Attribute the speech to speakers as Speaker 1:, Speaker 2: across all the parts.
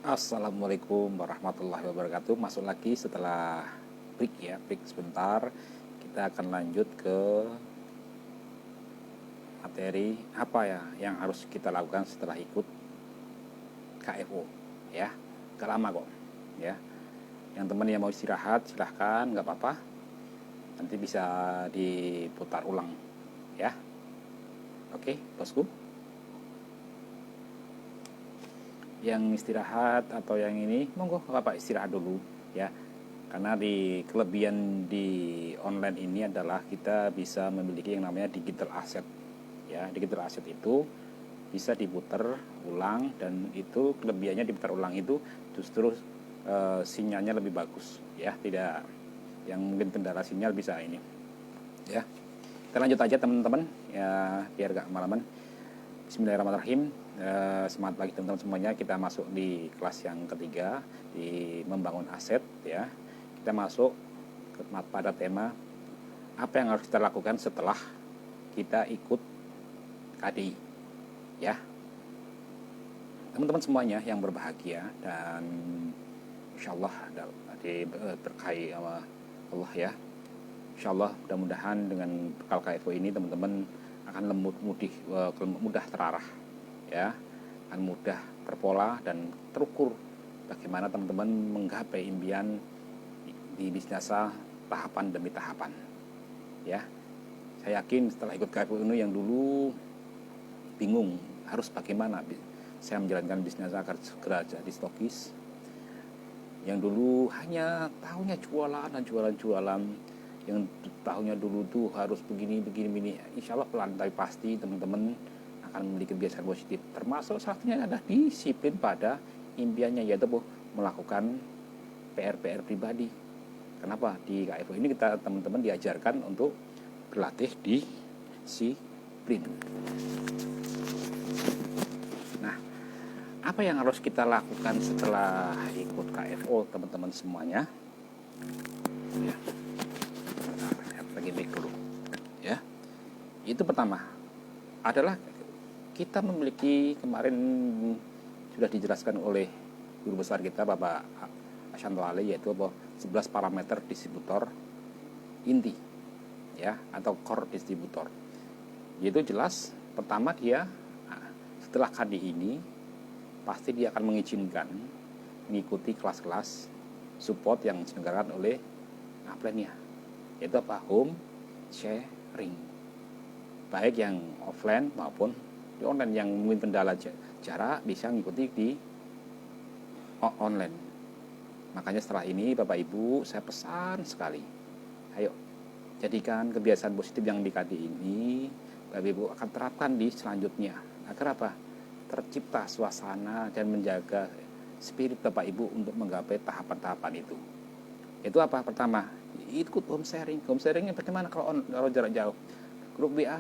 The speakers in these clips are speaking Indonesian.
Speaker 1: Assalamualaikum warahmatullahi wabarakatuh. Masuk lagi setelah break sebentar. Kita akan lanjut ke materi apa ya yang harus kita lakukan setelah ikut KFO ya. Gak lama kok ya. Yang teman yang mau istirahat silahkan, nggak apa-apa. Nanti bisa diputar ulang ya. Oke, bosku. Yang istirahat atau yang ini monggo Bapak istirahat dulu ya, karena di kelebihan di online ini adalah kita bisa memiliki yang namanya digital asset ya. Digital asset itu bisa diputar ulang, dan itu kelebihannya diputar ulang itu justru sinyalnya lebih bagus ya, tidak yang mungkin kendala sinyal bisa ini ya. Kita lanjut aja teman-teman ya, biar gak malaman. Bismillahirrahmanirrahim. Semangat pagi teman-teman semuanya. Kita masuk di kelas yang ketiga di membangun aset ya. Kita masuk pada tema apa yang harus kita lakukan setelah kita ikut KDI ya. Teman-teman semuanya yang berbahagia dan insyaallah berkahi sama Allah ya. Insyaallah mudah-mudahan dengan bekal KFO ini teman-teman akan mudah terarah ya, akan mudah terpola dan terukur bagaimana teman-teman menggapai impian di bisnis tahapan demi tahapan ya. Saya yakin setelah ikut KFO ini yang dulu bingung harus bagaimana saya menjalankan bisnis agar segera jadi stokis, yang dulu hanya tahunya jualan dan jualan, yang tahunya dulu tuh harus begini, insya Allah pelan tapi pasti teman-teman akan memiliki kebiasaan positif, termasuk salah satunya adalah disiplin pada impiannya, yaitu melakukan PR pribadi. Kenapa? Di KFO ini kita teman-teman diajarkan untuk berlatih disiplin. Nah, apa yang harus kita lakukan setelah ikut KFO teman-teman semuanya ya. Back dulu ya. Itu pertama adalah kita memiliki, kemarin sudah dijelaskan oleh guru besar kita Bapak Ashanto Ali, yaitu 11 parameter distributor inti ya, atau core distributor. Yaitu jelas pertama dia setelah KDI ini pasti dia akan mengizinkan mengikuti kelas-kelas support yang diselenggarakan oleh upline-nya, yaitu apa? Home sharing, baik yang offline maupun di online. Yang mungkin kendala jarak bisa mengikuti di online. Makanya setelah ini Bapak Ibu saya pesan sekali, ayo jadikan kebiasaan positif yang di KD ini Bapak Ibu akan terapkan di selanjutnya, agar apa? Tercipta suasana dan menjaga spirit Bapak Ibu untuk menggapai tahapan-tahapan itu. Itu apa? Pertama, ikut home sharing. Home sharingnya bagaimana kalau jarak jauh? Grup WA.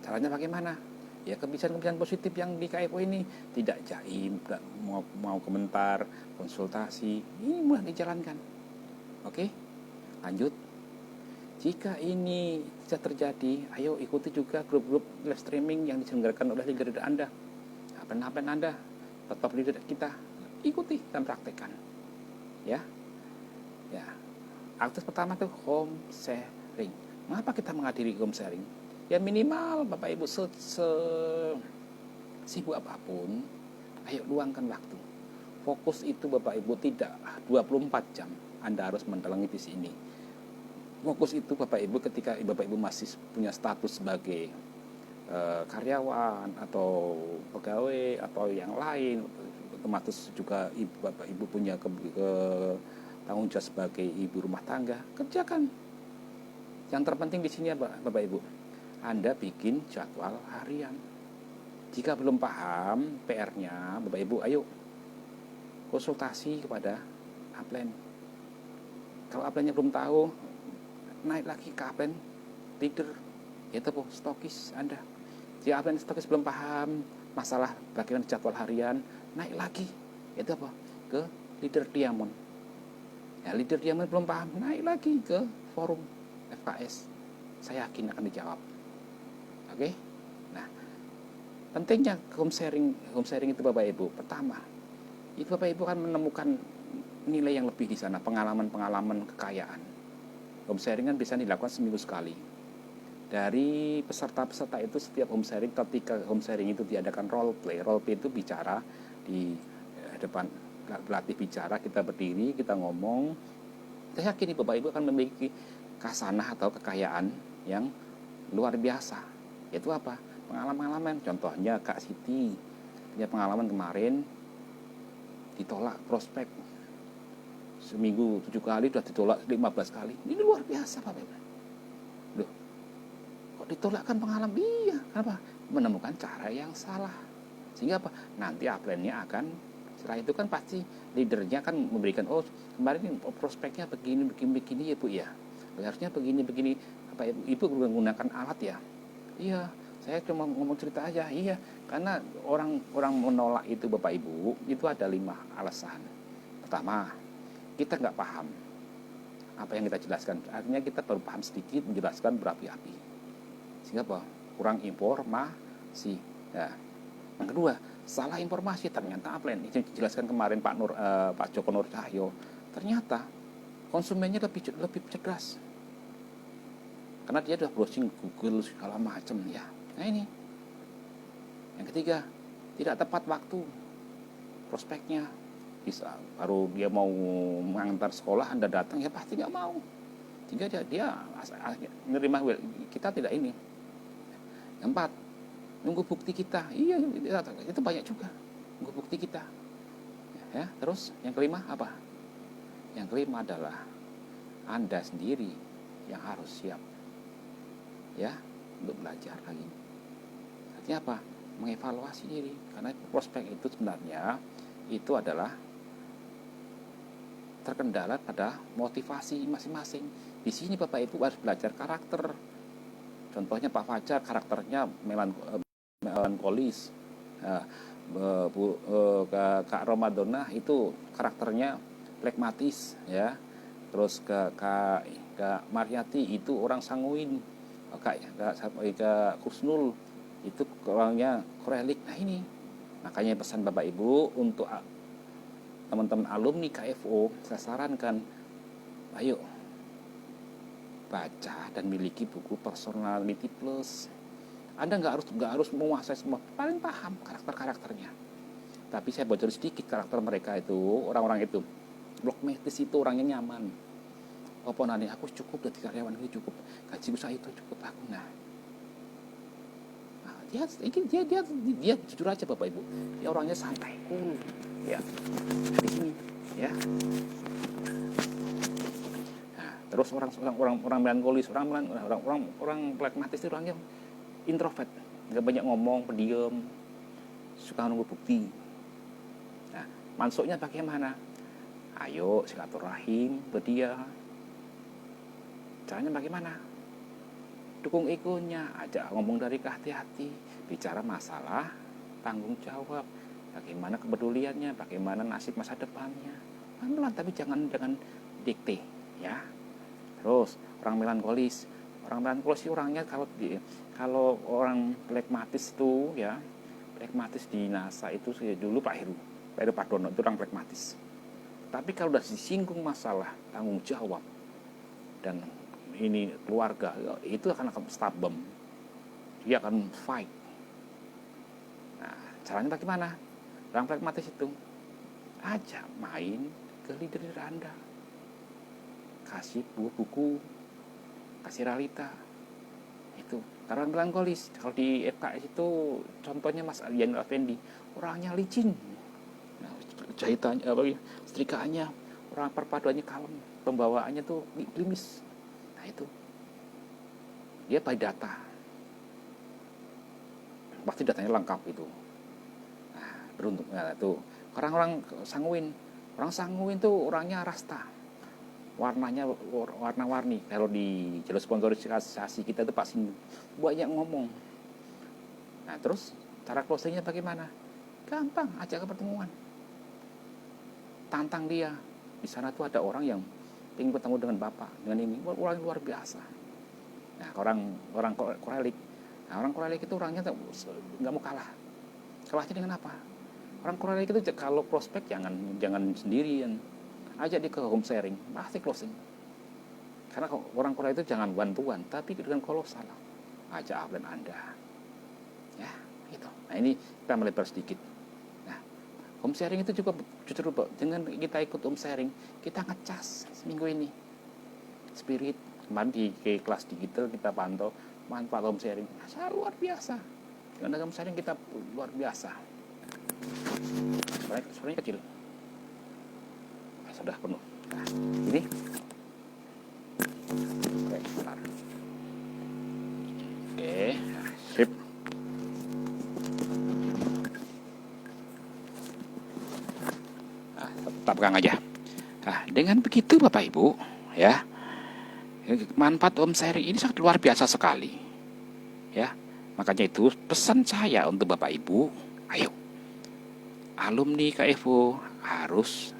Speaker 1: Caranya bagaimana? Ya kebiasaan positif yang di KFO ini, tidak jaim, mau komentar, konsultasi, ini mudah dijalankan. Oke, lanjut. Jika ini bisa terjadi, ayo ikuti juga grup-grup live streaming yang diselenggarakan oleh leader Anda. Apa Anda, top leader kita, ikuti dan praktekkan. Ya, akses pertama itu home sharing. Mengapa kita menghadiri home sharing? Ya minimal Bapak Ibu sibuk apapun, ayo luangkan waktu. Fokus itu Bapak Ibu tidak 24 jam Anda harus mendalangi di sini. Fokus itu Bapak Ibu ketika Bapak Ibu masih punya status sebagai karyawan atau pegawai atau yang lain, termasuk juga Bapak Ibu punya tanggung jawab sebagai ibu rumah tangga, kerjakan. Yang terpenting di sini Bapak Ibu, Anda bikin jadwal harian. Jika belum paham PR-nya, Bapak Ibu ayo konsultasi kepada upline. Kalau upline-nya belum tahu, naik lagi ke upline leader, yaitu stokis Anda. Jika upline stokis belum paham masalah bagaimana jadwal harian, naik lagi, yaitu apa? Ke leader diamond. Ya, leader diamond belum paham, naik lagi ke forum FKS. Saya yakin akan dijawab. Oke? Nah, Pentingnya home sharing itu Bapak Ibu. Pertama, itu Bapak Ibu kan menemukan nilai yang lebih di sana, pengalaman-pengalaman kekayaan. Home sharing kan bisa dilakukan seminggu sekali. Dari peserta-peserta itu setiap home sharing, ketika home sharing itu diadakan role play itu bicara di depan, berlatih bicara, kita berdiri, kita ngomong. Saya yakin Bapak Ibu akan memiliki kasanah atau kekayaan yang luar biasa. Itu apa? Pengalaman-pengalaman. Contohnya Kak Siti punya pengalaman kemarin ditolak prospek seminggu 7 kali, sudah ditolak 15 kali. Ini luar biasa Bapak Ibu. Loh, kok ditolakkan pengalaman? Iya, kenapa? Menemukan cara yang salah. Sehingga apa? Nanti upline-nya akan, setelah itu kan pasti leadernya kan memberikan, oh kemarin prospeknya begini ya Bu ya. Harusnya begini. Apa Ibu menggunakan alat ya? Iya, saya cuma ngomong cerita aja. Iya, karena orang menolak itu Bapak Ibu, itu ada 5 alasan. Pertama, kita nggak paham apa yang kita jelaskan. Artinya kita baru paham sedikit, menjelaskan berapi-api. Sehingga apa? Kurang informasi. Ya. Yang kedua, salah informasi. Ternyata apa yang dijelaskan kemarin Pak Joko Nur Cahyo, ternyata konsumennya lebih cerdas. Karena dia sudah browsing Google segala macam ya. Nah ini. Yang ketiga, tidak tepat waktu prospeknya. Bisa baru dia mau mengantar sekolah, Anda datang ya pasti nggak mau. Sehingga dia menerima kita tidak ini. Yang keempat, nunggu bukti kita. Iya, itu banyak juga. Nunggu bukti kita. Ya, terus yang kelima apa? Yang kelima adalah Anda sendiri yang harus siap. Ya, untuk belajar lagi. Artinya apa? Mengevaluasi diri. Karena prospek itu sebenarnya itu adalah terkendala pada motivasi masing-masing. Di sini Bapak Ibu harus belajar karakter. Contohnya Pak Fajar karakternya melankolis. Kak Romadona itu karakternya flegmatis ya. Terus Kak Mariati itu orang sanguin. Kak Kusnul itu orangnya korelik. Nah ini makanya pesan Bapak Ibu untuk teman-teman alumni KFO, saya sarankan ayo baca dan miliki buku Personality Plus. Anda nggak harus menguasai semua, paling paham karakternya. Tapi saya bocor sedikit karakter mereka itu, orang-orang itu blogmatis itu orangnya nyaman. Apa nanti aku cukup, dari karyawan ini cukup, gaji usaha itu cukup aku. Nah dia jujur aja Bapak Ibu, dia orangnya santai, cool ya di sini ya. Nah, terus orang melankolis, orang pragmatis itu orangnya introvert, nggak banyak ngomong, pendiam, suka nunggu bukti. Nah, masuknya bagaimana? Ayo silaturahim ke dia. Caranya bagaimana? Dukung egonya, ajak ngomong dari hati-hati, bicara masalah, tanggung jawab, bagaimana kepeduliannya, bagaimana nasib masa depannya. Pelan-pelan tapi jangan dikte ya. Terus orang melankolis orangnya kalau orang pragmatis itu ya, pragmatis di NASA itu dulu Pak Heru Padono itu orang pragmatis. Tapi kalau sudah disinggung masalah tanggung jawab dan ini keluarga, itu akan stubborn, dia akan fight. Nah, caranya bagaimana? Orang pragmatis itu ajak main ke leader Anda, kasih buku, kasih realita. Itu karena melankolis. Kalau di FKS itu contohnya Mas Aryan Effendi, orangnya licin, nah, jahitannya setrikaannya, orang perpaduannya kalem, pembawaannya tuh klimis. Nah itu dia by data, pasti datanya lengkap itu. Nah, beruntung ya itu orang sanguin tuh orangnya rasta, warnanya warna-warni. Kalau di jalur sponsorisasi kita itu pasti banyak ngomong. Nah terus cara closingnya bagaimana? Gampang, ajak ke pertemuan, tantang dia. Di sana tuh ada orang yang ingin bertemu dengan Bapak, dengan ini orang luar biasa. Nah orang korelik, Nah, orang Korea itu orangnya nggak mau kalah. Kalahnya dengan apa? Orang Korea itu kalau prospek jangan sendirian, ajak dia ke home sharing, pasti closing. Karena orang Korea itu jangan one-to-one, tapi dengan kolosal. Ajak upline Anda. Ya, gitu. Nah, ini kita melebar sedikit. Nah, home sharing itu juga justru dengan kita ikut home sharing, kita ngecas seminggu ini. Spirit, kemarin di kelas digital kita pantau manfaat home sharing. Nah, luar biasa. Dengan home sharing kita luar biasa. Suaranya kecil. Sudah penuh. Nah, ini. Oke, bentar. Oke, sip. Nah, tetap pegang aja. Nah, dengan begitu Bapak Ibu, ya, manfaat home sharing ini sangat luar biasa sekali. Ya, makanya itu pesan saya untuk Bapak Ibu, ayo, alumni KFO harus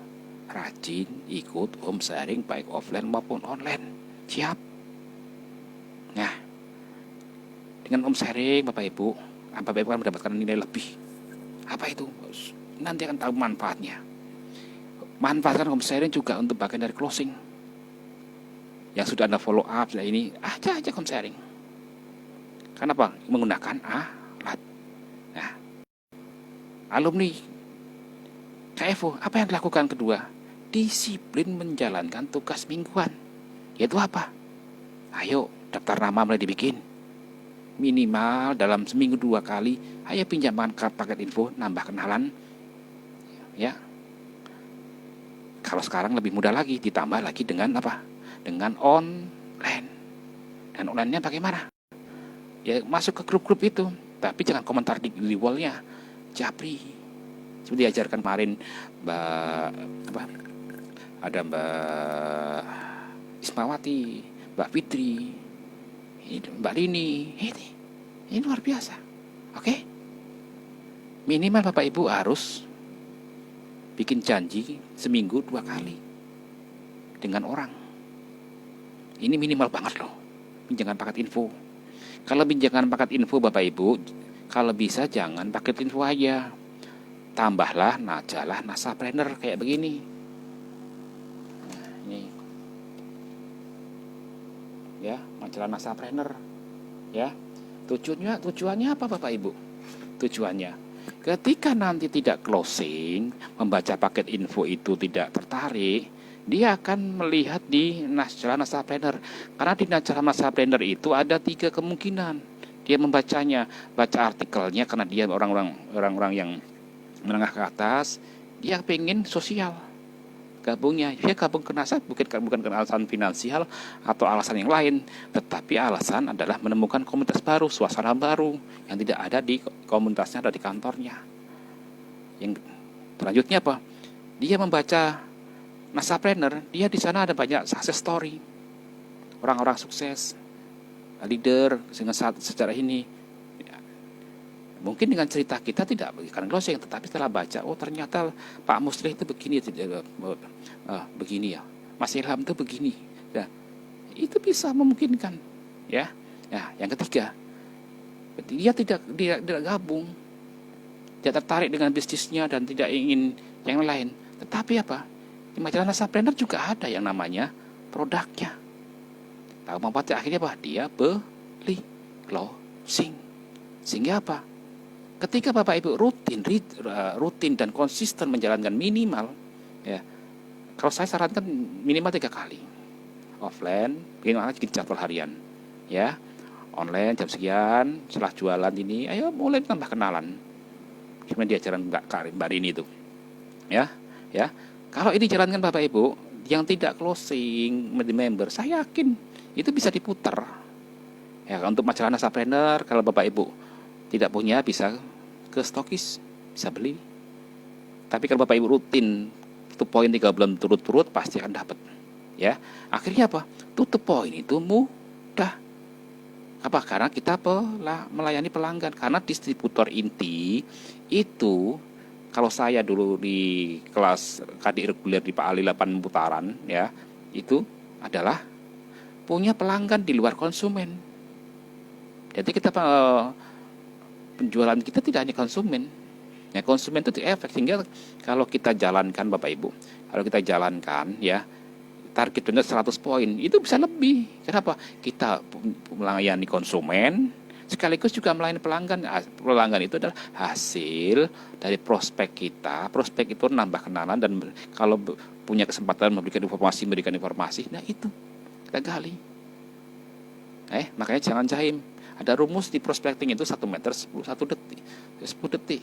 Speaker 1: rajin ikut home sharing baik offline maupun online. Siap? Nah, dengan home sharing Bapak Ibu akan mendapatkan nilai lebih. Apa itu? Nanti akan tahu manfaatnya. Manfaatkan home sharing juga untuk bagian dari closing. Yang sudah Anda follow up ini, aja home sharing. Kenapa? Menggunakan alat. Nah, alumni KFO, apa yang dilakukan kedua? Disiplin menjalankan tugas mingguan. Yaitu apa? Ayo, daftar nama mulai dibikin. Minimal dalam seminggu 2 kali, ayo pinjamkan paket info, nambah kenalan. Ya. Kalau sekarang lebih mudah lagi, ditambah lagi dengan apa? Dengan online. Dan online-nya bagaimana? Ya masuk ke grup-grup itu, tapi jangan komentar di wall-nya. Japri. Seperti diajarkan kemarin ada Mbak Ismawati, Mbak Fitri, Mbak Rini, ini luar biasa. Oke? Minimal Bapak Ibu harus bikin janji seminggu 2 kali dengan orang. Ini minimal banget loh. Pinjangan paket info. Kalau pinjangan paket info Bapak Ibu, kalau bisa jangan paket info aja. Tambahlah majalah Nasapreneur kayak begini. Nah, ini. Ya, majalah Nasapreneur. Ya. Tujuannya apa Bapak Ibu? Tujuannya ketika nanti tidak closing, membaca paket info itu tidak tertarik, dia akan melihat di majalah Nasapreneur. Karena di majalah Nasapreneur itu ada 3 kemungkinan. Dia membacanya, baca artikelnya karena dia orang-orang yang menengah ke atas, dia pengen sosial. Gabungnya, dia gabung ke Nasab bukan karena alasan finansial atau alasan yang lain, tetapi alasan adalah menemukan komunitas baru, suasana baru yang tidak ada di komunitasnya, ada di kantornya. Yang selanjutnya apa? Dia membaca Nasapreneur, dia di sana ada banyak success story, orang-orang sukses, leader dengan secara ini. Mungkin dengan cerita kita tidak bukan closing, tetapi setelah baca, oh ternyata Pak Musli itu begini, begini ya, Mas Ilham itu begini. Nah, itu bisa memungkinkan, ya. Nah, yang ketiga, dia tidak gabung, dia tertarik dengan bisnisnya dan tidak ingin yang lain. Tetapi apa? Di majalah Nasapreneur juga ada yang namanya produknya. Tahu manfaatnya akhirnya apa? Dia beli closing. Sehingga apa? Ketika Bapak Ibu rutin dan konsisten menjalankan minimal, ya, kalau saya sarankan minimal 3 kali. Offline, bikin jadwal harian, ya. Online jam sekian, setelah jualan ini, ayo mulai tambah kenalan. Cuma diajaran Mbak Rini itu, ya. Kalau ini jalankan Bapak Ibu, yang tidak closing member, saya yakin itu bisa diputar. Ya, untuk majalah Nasapreneur, kalau Bapak Ibu tidak punya, bisa ke stokis, bisa beli. Tapi kalau Bapak Ibu rutin tutup poin 3 bulan turut-turut, pasti akan dapat. Ya, akhirnya apa? Tutup poin itu mudah. Apa? Karena kita melayani pelanggan. Karena distributor inti itu, kalau saya dulu di kelas KDI reguler di Pak Ali 8 putaran, ya, itu adalah punya pelanggan di luar konsumen. Jadi kita penjualan kita tidak hanya konsumen. Ya, konsumen itu efek, sehingga kalau kita jalankan Bapak Ibu, kalau kita jalankan ya targetnya 100 poin, itu bisa lebih. Kenapa? Kita melayani konsumen sekaligus juga melayani pelanggan. Pelanggan itu adalah hasil dari prospek kita. Prospek itu nambah kenalan, dan kalau punya kesempatan memberikan informasi, nah itu kita gali. Makanya jangan jaim. Ada rumus di prospecting itu 1 meter 10 detik.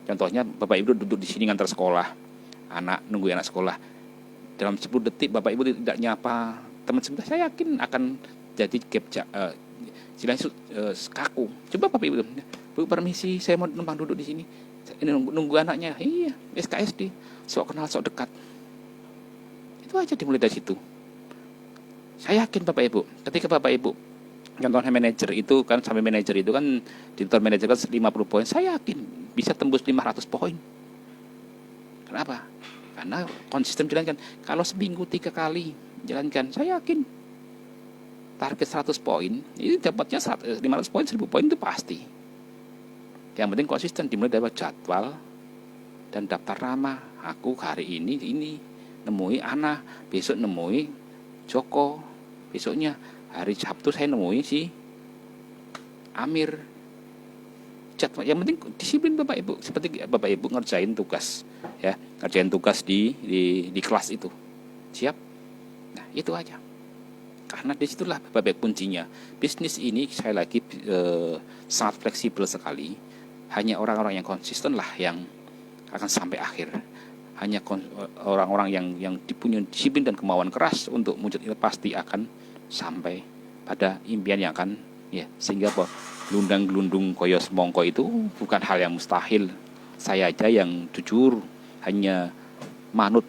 Speaker 1: Contohnya Bapak Ibu duduk di sini ngantar sekolah, nunggu anak sekolah. Dalam 10 detik Bapak Ibu tidak nyapa teman sebelah, saya yakin akan jadi gap kaku. Coba Bapak Ibu, Bu permisi, saya mau numpang duduk di sini. Ini nunggu anaknya. Iya, SKSD. Sok kenal, sok dekat. Itu aja dimulai dari situ. Saya yakin Bapak Ibu, ketika Bapak Ibu contohnya manajer itu kan, sampai manajer itu kan, direktur manajer kan 50 poin, saya yakin bisa tembus 500 poin. Kenapa? Karena konsisten jalankan. Kalau seminggu 3 kali jalankan, saya yakin target 100 poin, ini dapatnya 500 poin, 1000 poin itu pasti. Yang penting konsisten, dimulai dari jadwal dan daftar nama. Aku hari ini nemui Ana, besok nemui Joko, besoknya hari Sabtu saya nemui si Amir. Jadwal. Yang penting disiplin Bapak Ibu, seperti Bapak Ibu ngerjain tugas, ya, ngerjain tugas di kelas itu. Siap? Nah, itu aja. Karena disitulah Bapak Ibu kuncinya. Bisnis ini saya lagi sangat fleksibel sekali. Hanya orang-orang yang konsisten lah yang akan sampai akhir. Hanya orang-orang yang punya disiplin dan kemauan keras untuk muncul itu pasti akan sampai pada impian yang akan, ya, sehingga gelundang-gelundung koyo semongko itu bukan hal yang mustahil. Saya aja yang jujur hanya manut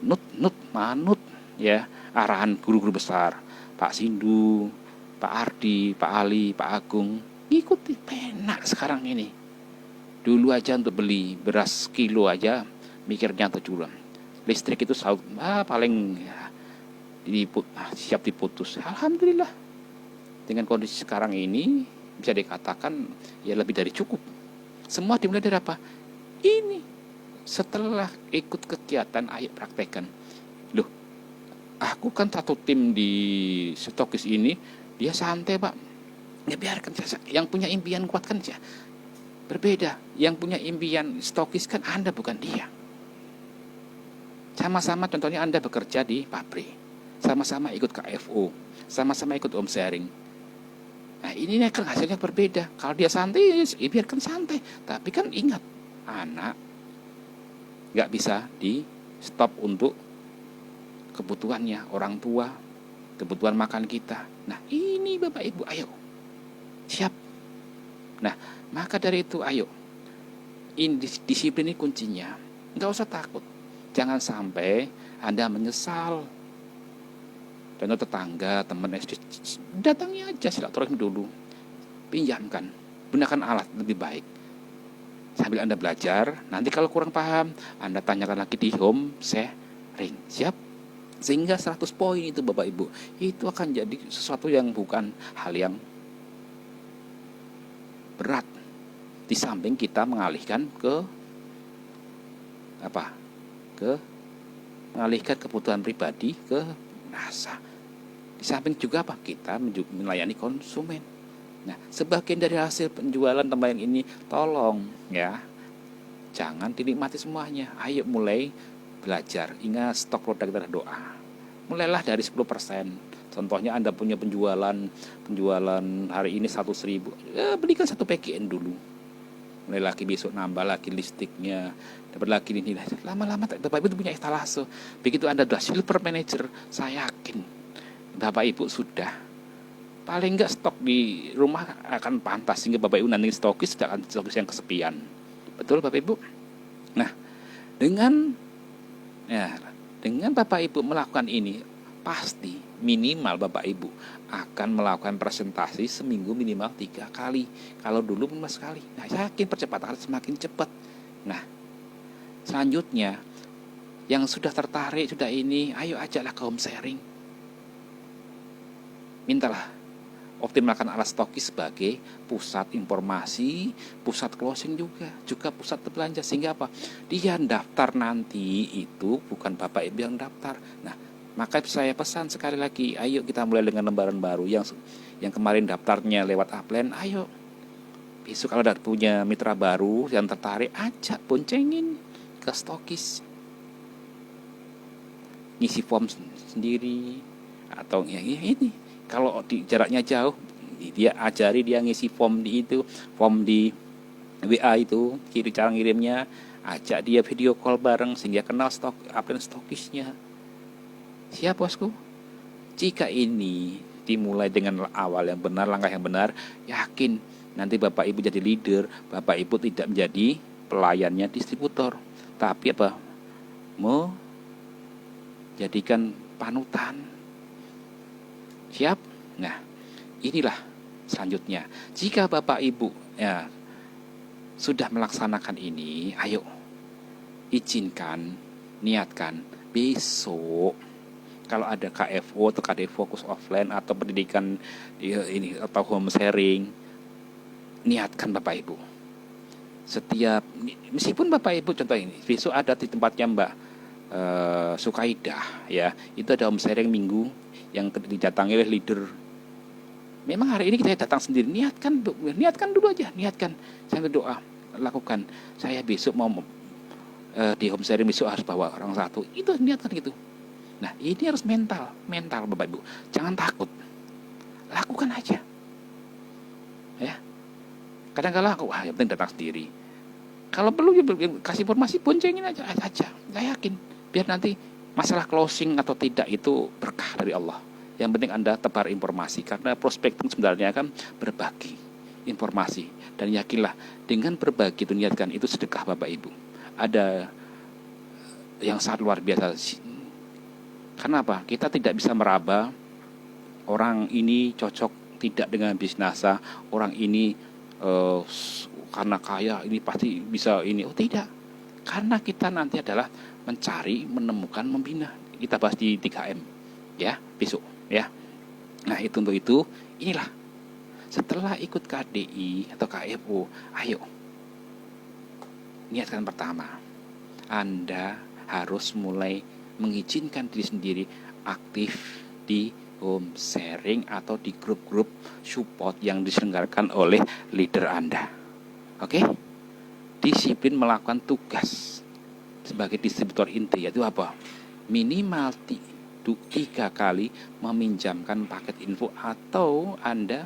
Speaker 1: ya arahan guru-guru besar, Pak Sindu, Pak Ardi, Pak Ali, Pak Agung, ngikuti penak sekarang ini. Dulu aja untuk beli beras kilo aja mikirnya 7 bulan. Listrik itu paling siap diputus. Alhamdulillah. Dengan kondisi sekarang ini bisa dikatakan ya lebih dari cukup. Semua dimulai dari apa? Ini setelah ikut kegiatan, ayo praktekkan. Loh, aku kan satu tim di stokis ini, dia santai Pak. Ya biarkan saja. Yang punya impian kuatkan saja. Berbeda. Yang punya impian stokis kan Anda, bukan dia. Sama-sama, contohnya Anda bekerja di pabrik, sama-sama ikut KFO, sama-sama ikut home sharing. Nah ini kan hasilnya berbeda. Kalau dia santai, ya biarkan santai. Tapi kan ingat, anak gak bisa di stop untuk kebutuhannya, orang tua, kebutuhan makan kita. Nah ini Bapak Ibu, ayo siap. Nah maka dari itu ayo, disiplin ini kuncinya. Gak usah takut. Jangan sampai Anda menyesal. Dan tetangga, teman SD, datangi aja silaturahmi dulu. Pinjamkan, gunakan alat lebih baik. Sambil Anda belajar, nanti kalau kurang paham, Anda tanyakan lagi di home sharing. Siap? Sehingga 100 poin itu Bapak Ibu, itu akan jadi sesuatu yang bukan hal yang berat. Di samping kita mengalihkan mengalihkan kebutuhan pribadi ke NASA. Di samping juga kita melayani konsumen. Nah, sebagian dari hasil penjualan tempat ini tolong ya, jangan dinikmati semuanya. Ayo mulai belajar. Ingat, stok produk adalah doa. Mulailah dari 10%. Contohnya Anda punya penjualan hari ini 100.000, ya belikan 1 PGN dulu. Mulai lagi besok nambah lagi listriknya, dapat lagi ini. Lama-lama Bapak Ibu punya etalase. Begitu Anda sudah silver manager, saya yakin Bapak Ibu sudah paling enggak stok di rumah akan pantas, sehingga Bapak Ibu nanti stokis tidak akan stokis yang kesepian. Betul Bapak Ibu? Nah, dengan Bapak Ibu melakukan ini, pasti minimal Bapak Ibu akan melakukan presentasi seminggu minimal 3 kali. Kalau dulu 5 kali. Nah, yakin percepatan akan semakin cepat. Nah, selanjutnya yang sudah tertarik, sudah ini, ayo ajaklah ke home sharing. Mintalah optimalkan alat stokis sebagai pusat informasi, pusat closing juga pusat belanja, sehingga apa? Dia daftar nanti itu bukan Bapak Ibu yang daftar. Nah, maka saya pesan sekali lagi, ayo kita mulai dengan lembaran baru yang kemarin daftarnya lewat upline, ayo besok kalau udah punya mitra baru yang tertarik, ajak boncengin ke stokis, ngisi form sendiri, atau ya ini kalau di jaraknya jauh, dia ajari dia ngisi form di WA itu, cara ngirimnya, ajak dia video call bareng sehingga kenal upline stokisnya. Siap bosku? Jika ini dimulai dengan awal yang benar, langkah yang benar, yakin nanti Bapak Ibu jadi leader, Bapak Ibu tidak menjadi pelayannya distributor, tapi apa? Jadikan panutan. Siap? Nah, inilah selanjutnya. Jika Bapak Ibu ya sudah melaksanakan ini, ayo izinkan, niatkan besok kalau ada KFO atau KD fokus offline atau pendidikan ini atau home sharing, niatkan Bapak Ibu. Setiap, meskipun Bapak Ibu contoh ini, besok ada di tempatnya Mbak Sukaidah ya, itu ada home sharing minggu yang didatangi oleh leader. Memang hari ini kita datang sendiri, niatkan dulu aja, niatkan. Saya berdoa, lakukan. Saya besok mau di home sharing besok harus bawa orang satu. Itu niatkan gitu. Nah, ini harus mental Bapak Ibu. Jangan takut. Lakukan aja. Ya. Kadang-kadang yang penting datang sendiri. Kalau perlu kasih informasi, boncengin aja. Saya yakin biar nanti masalah closing atau tidak itu berkah dari Allah. Yang penting Anda tebar informasi, karena prospecting sebenarnya kan berbagi informasi. Dan yakinlah dengan berbagi itu, niatkan itu sedekah Bapak Ibu. Ada yang sangat luar biasa. Karena apa? Kita tidak bisa meraba orang ini cocok tidak dengan bisnasa, orang ini karena kaya ini pasti bisa ini. Oh tidak. Karena kita nanti adalah mencari, menemukan, membina. Kita bahas di 3M ya besok ya. Nah, untuk itu inilah setelah ikut KDI atau KFO, ayo niatkan pertama, Anda harus mulai mengizinkan diri sendiri aktif di home sharing atau di grup-grup support yang diselenggarakan oleh leader Anda. Oke? Disiplin melakukan tugas sebagai distributor inti, yaitu apa? Minimal 3 kali meminjamkan paket info atau Anda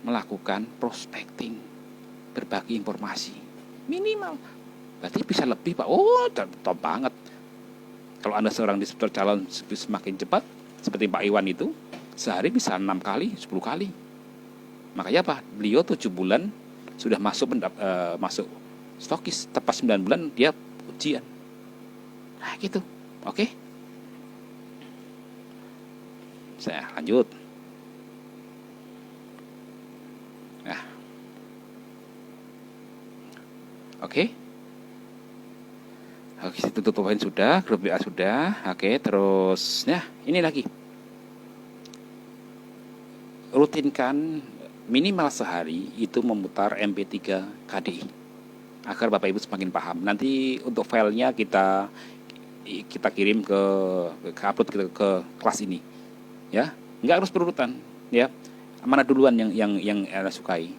Speaker 1: melakukan prospecting, berbagi informasi. Minimal. Berarti bisa lebih, Pak. Oh, top banget. Kalau Anda seorang distributor calon semakin cepat, seperti Pak Iwan itu, sehari bisa 6 kali, 10 kali. Makanya apa? Beliau 7 bulan sudah masuk stokis, tepat 9 bulan dia ujian. Nah gitu. Oke. Saya lanjut. Nah. Oke. Oke, tutup poin sudah, grup WA sudah. Oke, terus ya, ini lagi. Rutinkan minimal sehari itu memutar MP3 KDI agar Bapak Ibu semakin paham. Nanti untuk filenya kita kirim ke upload ke kelas ini. Ya, enggak harus berurutan, ya. Mana duluan yang Anda sukai,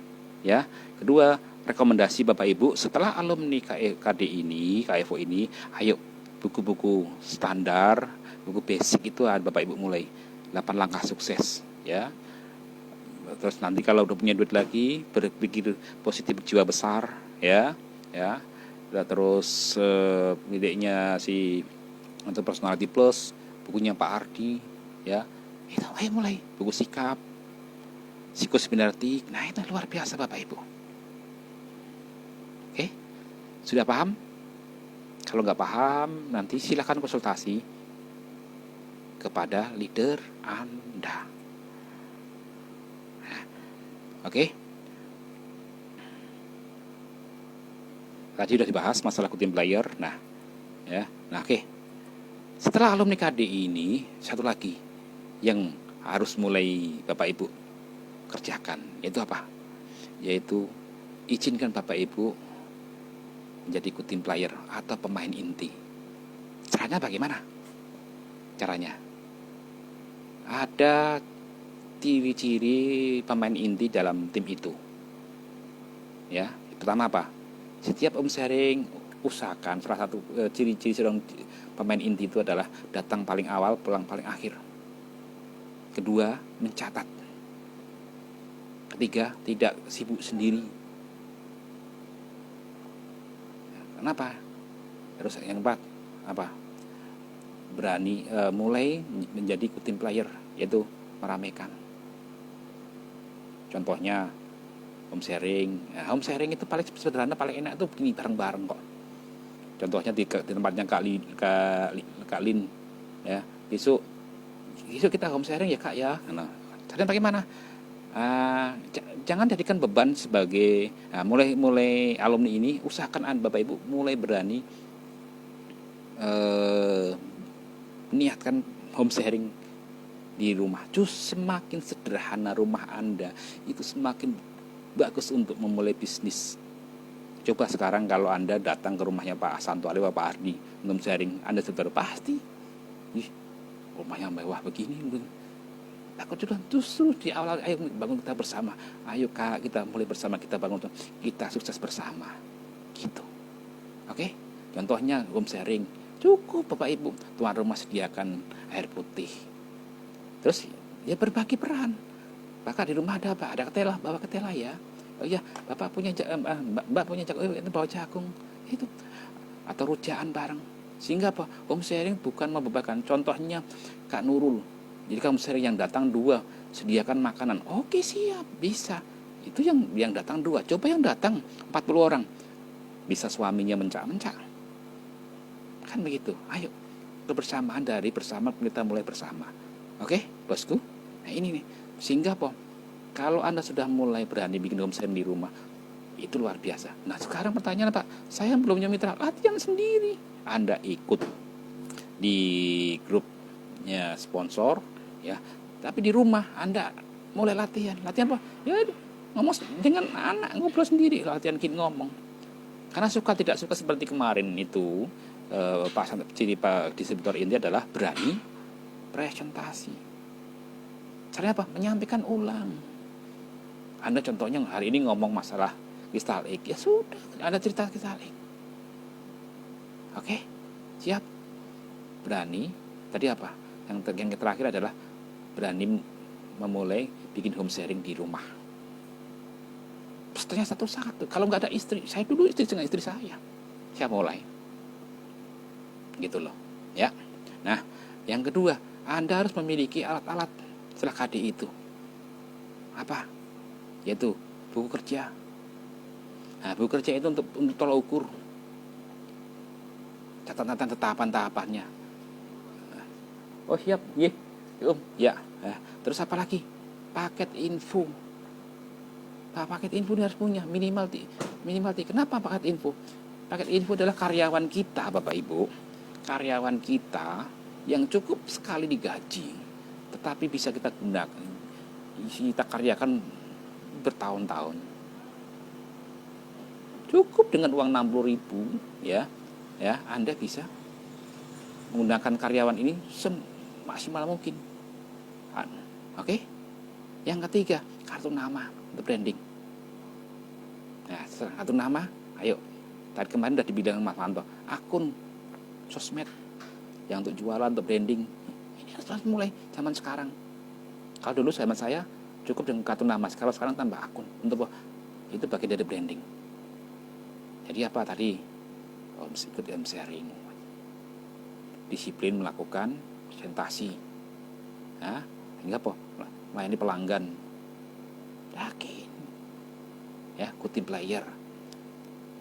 Speaker 1: ya. Kedua, rekomendasi Bapak Ibu setelah alumni KDI ini, KFO ini, ayo buku-buku standar, buku basic itu Bapak Ibu mulai 8 langkah sukses, ya. Terus nanti kalau udah punya duit lagi, berpikir positif, jiwa besar, ya. Terus miliknya si untuk Personality Plus, bukunya Pak Ardi, ya. Itu ayo mulai buku sikap, psikoseminertik. Nah, itu luar biasa Bapak Ibu. Oke, sudah paham? Kalau nggak paham, nanti silakan konsultasi kepada leader Anda. Oke. Tadi sudah dibahas masalah team player. Nah, ya. Nah, oke. Setelah alumni KDI ini, satu lagi yang harus mulai Bapak Ibu kerjakan. Yaitu apa? Yaitu izinkan Bapak Ibu menjadi team player atau pemain inti. Caranya bagaimana? Caranya ada ciri-ciri pemain inti dalam tim itu. Ya, pertama apa? Setiap sharing usahakan salah satu ciri-ciri seorang pemain inti itu adalah datang paling awal, pulang paling akhir. Kedua, mencatat. Ketiga, tidak sibuk sendiri. Kenapa? Terus yang keempat, apa? Berani mulai menjadi team player, yaitu meramaikan. Contohnya home sharing. Nah, home sharing itu paling sederhana, paling enak itu begini, bareng-bareng kok. Contohnya di tempatnya Kak Lin, ya. Besok kita home sharing ya Kak ya. Nah, caranya bagaimana? Jangan jadikan beban sebagai mulai alumni ini, usahakan Bapak Ibu mulai berani niatkan home sharing di rumah. Justru semakin sederhana rumah Anda, itu semakin bagus untuk memulai bisnis. Coba sekarang kalau Anda datang ke rumahnya Pak Santo Ali, Pak Ardi home sharing, Anda sudah pasti rumahnya mewah begini. Takut juga. Justru di awal, ayo bangun kita bersama. Ayo Kak, kita mulai bersama, kita bangun, kita sukses bersama. Gitu. Oke? Contohnya home sharing. Cukup Bapak Ibu, tuan rumah sediakan air putih. Terus ya berbagi peran. Bapak di rumah ada apa? Ada ketela, bawa ketela ya. Oh iya, Bapak punya Mbak punya jagung, itu bawa jagung. Itu. Atau rujaan bareng. Sehingga apa? Home sharing bukan membebankan. Contohnya Kak Nurul. Jadi home sharing yang datang 2, sediakan makanan. Oke, siap, bisa. Itu yang datang 2. Coba yang datang 40 orang. Bisa suaminya mencak-mencak. Kan begitu. Ayo, kebersamaan dari bersama kita mulai bersama. Oke, bosku. Nah ini nih. Sehingga apa? Kalau Anda sudah mulai berani bikin home sharing di rumah, itu luar biasa. Nah sekarang pertanyaan Pak, saya belum punya mitra, latihan sendiri. Anda ikut di grupnya sponsor, ya. Tapi di rumah Anda mulai latihan. Latihan apa? Ya ngomong dengan anak, ngobrol sendiri, latihan ngomong. Karena suka tidak suka seperti kemarin itu. Ciri Pak distributor inti adalah berani presentasi. Caranya apa? Menyampaikan ulang. Anda contohnya hari ini ngomong masalah kristal X, ya sudah, ada cerita kristal X. Oke, siap. Berani. Tadi apa? Yang terakhir adalah berani memulai bikin home sharing di rumah. Pesertanya satu-satu. Kalau nggak ada istri, saya dulu dengan istri saya mulai. Gitu loh, ya. Nah, yang kedua, Anda harus memiliki alat-alat setelah KD itu. Apa? Yaitu buku kerja. Nah, buku kerja itu untuk tolak ukur, catatan tahapan-tahapannya. Oh siap, ya, ya. Terus apa lagi? Paket info. Paket info ini harus punya minimal. Kenapa paket info? Paket info adalah karyawan kita, Bapak Ibu. Karyawan kita yang cukup sekali digaji, tetapi bisa kita gunakan, kita karyakan bertahun-tahun. Cukup dengan uang 60.000, ya, Anda bisa menggunakan karyawan ini semaksimal mungkin. Oke? Yang ketiga, kartu nama untuk branding. Nah, kartu nama, ayo. Tadi kemarin sudah dibilang Mas Manto, akun sosmed yang untuk jualan, untuk branding. Ini harus mulai zaman sekarang. Kalau dulu zaman saya cukup dengan kartu nama, kalau sekarang tambah akun. Untuk itu bagian dari branding. Jadi apa tadi? Ikut home sharing. Disiplin melakukan presentasi. Nah, hingga apa? Melayani pelanggan. Yakin. Ya, team player.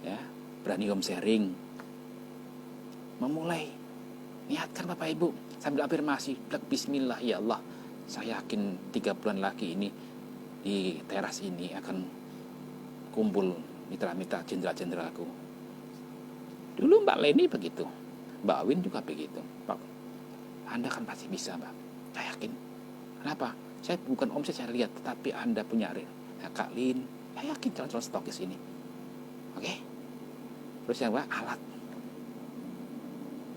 Speaker 1: Ya, berani home sharing. Memulai, niatkan Bapak Ibu sambil afirmasi, bismillah ya Allah, saya yakin 3 bulan lagi ini di teras ini akan kumpul mitra-mitra jenderal-jenderalku. Dulu Mbak Leni begitu, Mbak Win juga begitu. Pak, Anda kan pasti bisa Mbak, saya yakin. Kenapa? Saya bukan omset saya lihat, tetapi Anda punya Kak Lin, saya yakin calon stokis ini. Oke? Terus yang kedua,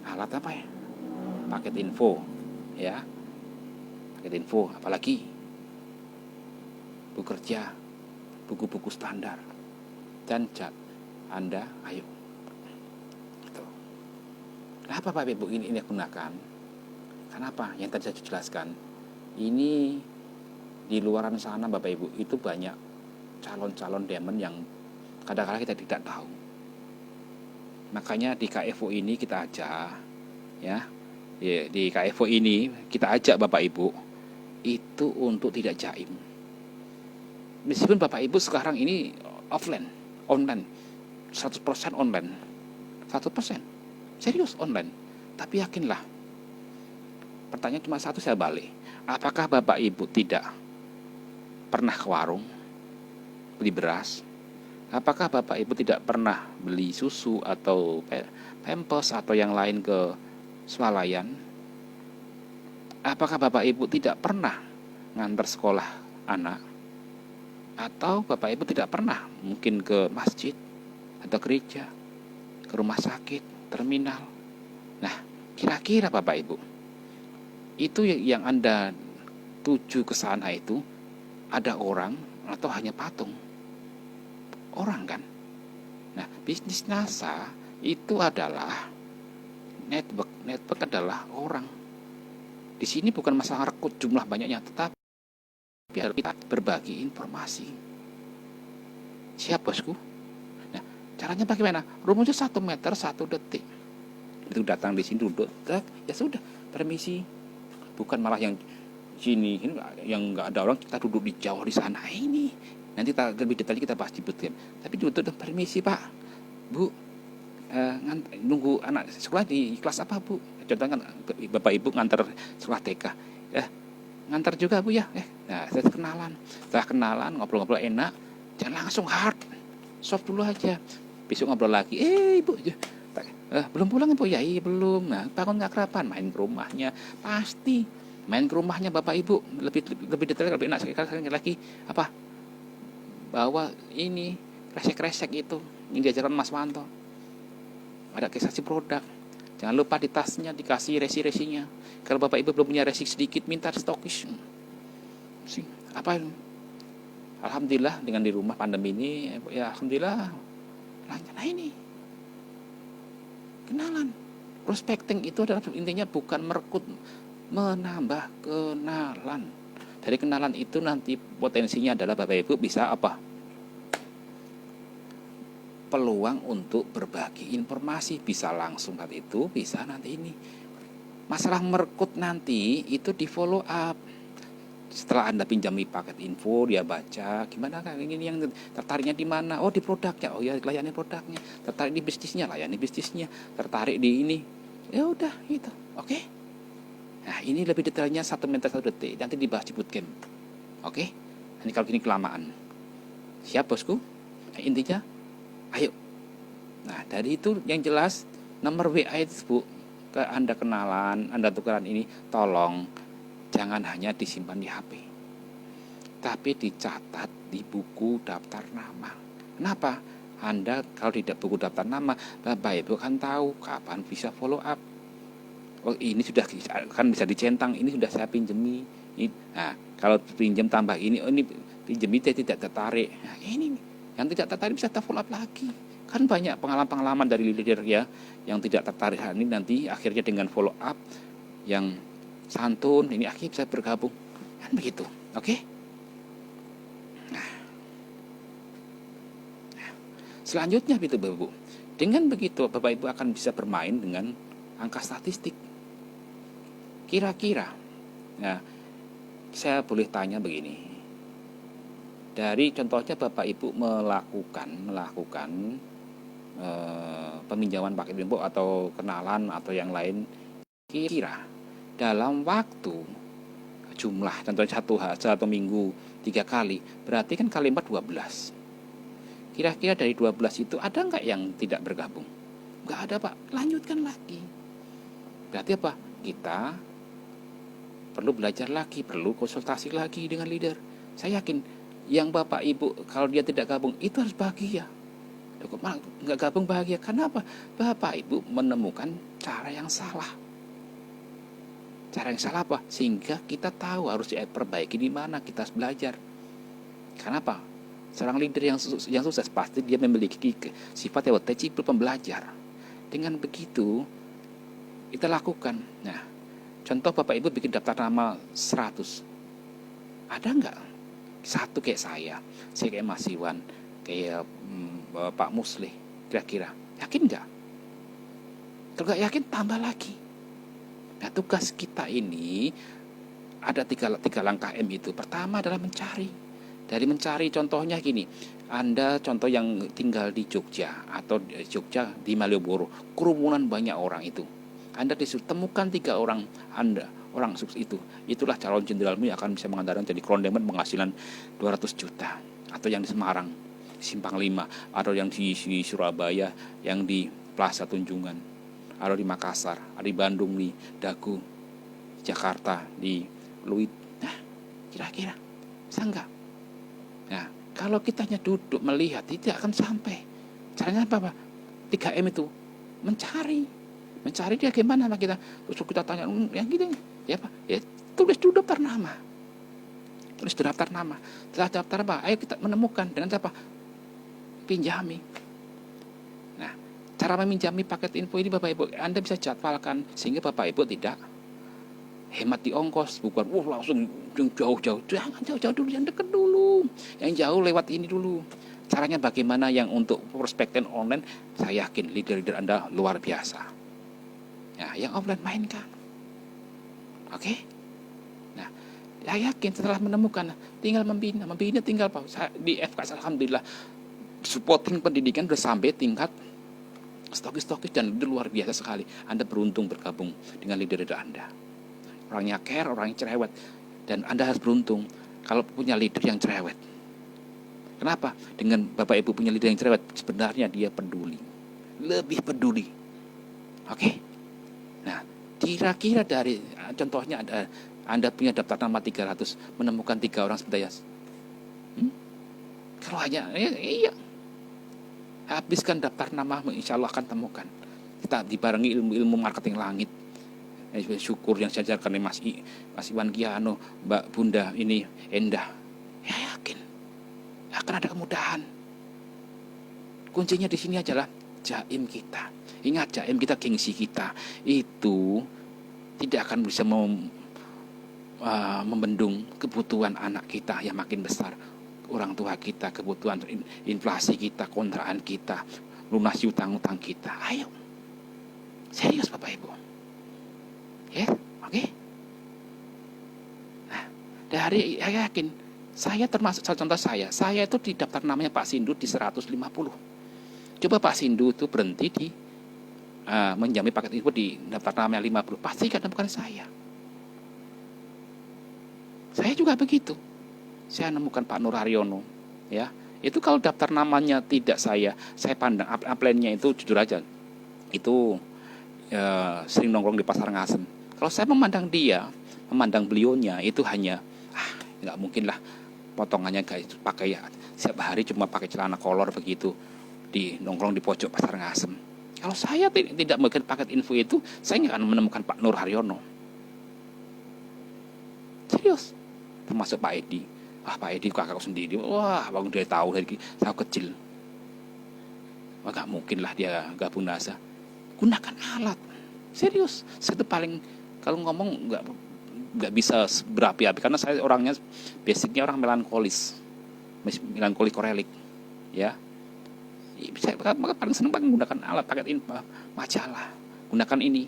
Speaker 1: alat apa ya? Paket info, ya. Paket info, apalagi buku kerja, buku-buku standar, dan Anda, ayo. Gitu. Kenapa Pak Ibu ini gunakan? Kenapa? Yang tadi saya jelaskan. Ini di luaran sana Bapak Ibu itu banyak calon-calon diamond yang kadang-kadang kita tidak tahu. Makanya di KFO ini kita ajak, ya, di KFO ini kita ajak Bapak Ibu itu untuk tidak jaim. Meskipun Bapak Ibu sekarang ini online, 100% online, 100% serius online. Tapi yakinlah, pertanyaan cuma satu saya balik. Apakah Bapak Ibu tidak pernah ke warung beli beras? Apakah Bapak Ibu tidak pernah beli susu atau pampers atau yang lain ke swalayan? Apakah Bapak Ibu tidak pernah ngantar sekolah anak? Atau Bapak Ibu tidak pernah mungkin ke masjid atau gereja, ke rumah sakit, terminal? Nah, kira-kira Bapak Ibu, itu yang Anda tuju ke sana itu ada orang atau hanya patung? Orang kan? Nah, bisnis NASA itu adalah network adalah orang. Di sini bukan masalah rekrut jumlah banyaknya, tetapi kita berbagi informasi. Siap bosku? Nah, caranya bagaimana? Rumusnya 1 meter 1 detik. Itu datang di sini duduk, ya sudah, permisi. Bukan malah yang sini yang nggak ada orang, kita duduk di jauh di sana. Ini nanti lebih detail kita bahas di bootcamp. Tapi duduk, permisi Pak, Bu, nunggu anak sekolah di kelas apa Bu? Contohnya kan Bapak Ibu ngantar sekolah TK, ngantar juga Bu ya. Nah, saya kenalan. Setelah kenalan, ngobrol-ngobrol enak, jangan langsung hard, soft dulu aja. Besok ngobrol lagi, Ibu, belum pulang Bu? Ya iya belum. Nah, bangun nggak kerapan, main ke rumahnya. Pasti main ke rumahnya Bapak Ibu lebih detail, lebih enak sekali lagi. Apa? Bawa ini kresek-kresek itu yang diajarkan Mas Wanto. Ada registrasi produk. Jangan lupa di tasnya dikasih resi-resinya. Kalau Bapak Ibu belum punya resi sedikit, minta stokis. Apa? Alhamdulillah dengan di rumah pandemi ini, ya alhamdulillah. Nah ini kenalan. Prospecting itu adalah intinya bukan merekrut, menambah kenalan. Dari kenalan itu nanti potensinya adalah Bapak Ibu bisa apa? Peluang untuk berbagi informasi, bisa langsung saat itu, bisa nanti ini. Masalah merekrut nanti itu di follow up. Setelah Anda pinjami paket info, dia baca, gimana kan ini yang tertariknya di mana? Oh, di produknya. Oh ya, layani produknya. Tertarik di bisnisnya, layani bisnisnya. Tertarik di ini. Ya udah, gitu. Oke? Nah, ini lebih detailnya 1 meter 1 detik. Nanti dibahas di bootcamp. Oke? Ini kalau gini kelamaan. Siap, bosku? Nah, intinya, ayo. Nah, dari itu yang jelas, nomor WA itu, Bu, ke Anda kenalan, Anda tukeran ini, tolong jangan hanya disimpan di HP, tapi dicatat di buku daftar nama. Kenapa? Anda kalau tidak buku daftar nama, Bapak Ibu kan tahu kapan bisa follow up. Oh, ini sudah kan bisa dicentang, ini sudah saya pinjemi. Nah, kalau pinjam tambah ini, oh ini pinjam itu tidak tertarik. Nah, ini yang tidak tertarik bisa follow up lagi. Kan banyak pengalaman-pengalaman dari leader ya yang tidak tertarik ini nanti akhirnya dengan follow up yang santun, ini akhirnya bisa bergabung. Kan begitu, oke? Nah, selanjutnya itu Bapak Ibu. Dengan begitu Bapak Ibu akan bisa bermain dengan angka statistik. Kira-kira, nah, saya boleh tanya begini. Dari contohnya Bapak Ibu melakukan peminjaman paket info atau kenalan atau yang lain, kira dalam waktu jumlah contohnya satu minggu 3 kali, berarti kan kali 4 12. Kira-kira dari 12 itu ada nggak yang tidak bergabung? Nggak ada Pak, lanjutkan lagi. Berarti apa? Kita perlu belajar lagi, perlu konsultasi lagi dengan leader. Saya yakin yang Bapak Ibu kalau dia tidak gabung itu harus bahagia. Kok malah nggak gabung bahagia? Kenapa? Bapak Ibu menemukan cara yang salah. Cara yang salah apa? Sehingga kita tahu harus diperbaiki di mana, kita harus belajar. Kenapa? Seorang leader yang sukses pasti dia memiliki sifat yang teachable, pembelajar. Dengan begitu kita lakukan. Nah, contoh Bapak Ibu bikin daftar nama 100. Ada nggak? Satu kayak saya kayak Mas Iwan, kayak Pak Muslih, kira-kira yakin nggak? Kalau nggak yakin tambah lagi. Nah, tugas kita ini ada tiga langkah M itu. Pertama adalah mencari. Dari mencari contohnya gini, Anda contoh yang tinggal di Jogja atau di Jogja di Malioboro, kerumunan banyak orang itu. Anda disuruh temukan 3 orang Anda, orang sukses itu. Itulah calon jenderalmu yang akan bisa mengantarkan jadi krondemen penghasilan 200 juta. Atau yang di Semarang, Simpang 5, atau yang di Surabaya, yang di Plaza Tunjungan, atau di Makassar, ada di Bandung, di Dago, Jakarta, di Pluit. Nah, kira-kira bisa enggak? Nah, kalau kita hanya duduk melihat, tidak akan sampai. Caranya apa? 3M itu mencari dia gimana sama kita. Terus kita tanya, yang gini, ya Pak, ya tulis dulu daftar nama. Setelah daftar apa? Ayo kita menemukan dengan siapa? Pinjami. Nah, cara meminjami paket info ini Bapak Ibu, Anda bisa jadwalkan sehingga Bapak Ibu tidak hemat di ongkos, bukan langsung jauh-jauh. Jangan jauh-jauh dulu, yang dekat dulu. Yang jauh lewat ini dulu. Caranya bagaimana yang untuk prospekten online, saya yakin leader-leader Anda luar biasa. Ya, yang offline mainkan. Oke? Nah, saya yakin setelah menemukan, tinggal membina tinggal Pak. Di FKS Alhamdulillah supporting pendidikan sudah sampai tingkat stokis dan itu luar biasa sekali. Anda beruntung bergabung dengan leader-leader Anda. Orangnya care, orangnya cerewet. Dan Anda harus beruntung kalau punya leader yang cerewet. Kenapa? Dengan Bapak Ibu punya leader yang cerewet, sebenarnya dia peduli. Lebih peduli. Oke? Nah, kira-kira dari contohnya ada Anda punya daftar nama 300, menemukan 3 orang sebetulnya. Kalau hanya, iya. Habiskan daftar nama, insya Allah akan temukan. Kita dibarengi ilmu marketing langit. Syukur yang saya ajarkan oleh Mas Iwan Giano, Mbak Bunda ini Endah. Ya yakin akan ada kemudahan. Kuncinya di sini adalah jaim kita. Ingat, jaim kita, gengsi kita itu tidak akan bisa membendung kebutuhan anak kita yang makin besar. Orang tua kita, kebutuhan inflasi kita, kontraan kita, lunasi utang-utang kita. Ayo, serius Bapak Ibu. Ya, oke. Nah, dari saya yakin, saya termasuk contoh saya itu di daftar namanya Pak Sindu di 150. Coba Pak Sindu itu berhenti di menjamin paket info di daftar namanya 50, pasti kan bukan saya. Saya juga begitu. Saya nemukan Pak Nur Haryono, ya. Itu kalau daftar namanya tidak saya pandang upline-nya itu jujur aja. Itu sering nongkrong di Pasar Ngasem. Kalau saya memandang beliaunya itu hanya nggak mungkin lah potongannya guys pakai setiap hari cuma pakai celana kolor begitu di nongkrong di pojok Pasar Ngasem. Kalau saya tidak melakukan paket info itu, saya nggak akan menemukan Pak Nur Haryono. Serius. Termasuk Pak Edi. Pak Edi kakakku sendiri. Bangun dia tahu dari saya kecil. Nggak mungkin lah dia gabung NASA. Gunakan alat. Serius. Saya itu paling kalau ngomong nggak bisa berapi-api karena saya orangnya basicnya orang melankolis korelik, ya. Maka paling senang menggunakan alat paket info, majalah, gunakan ini.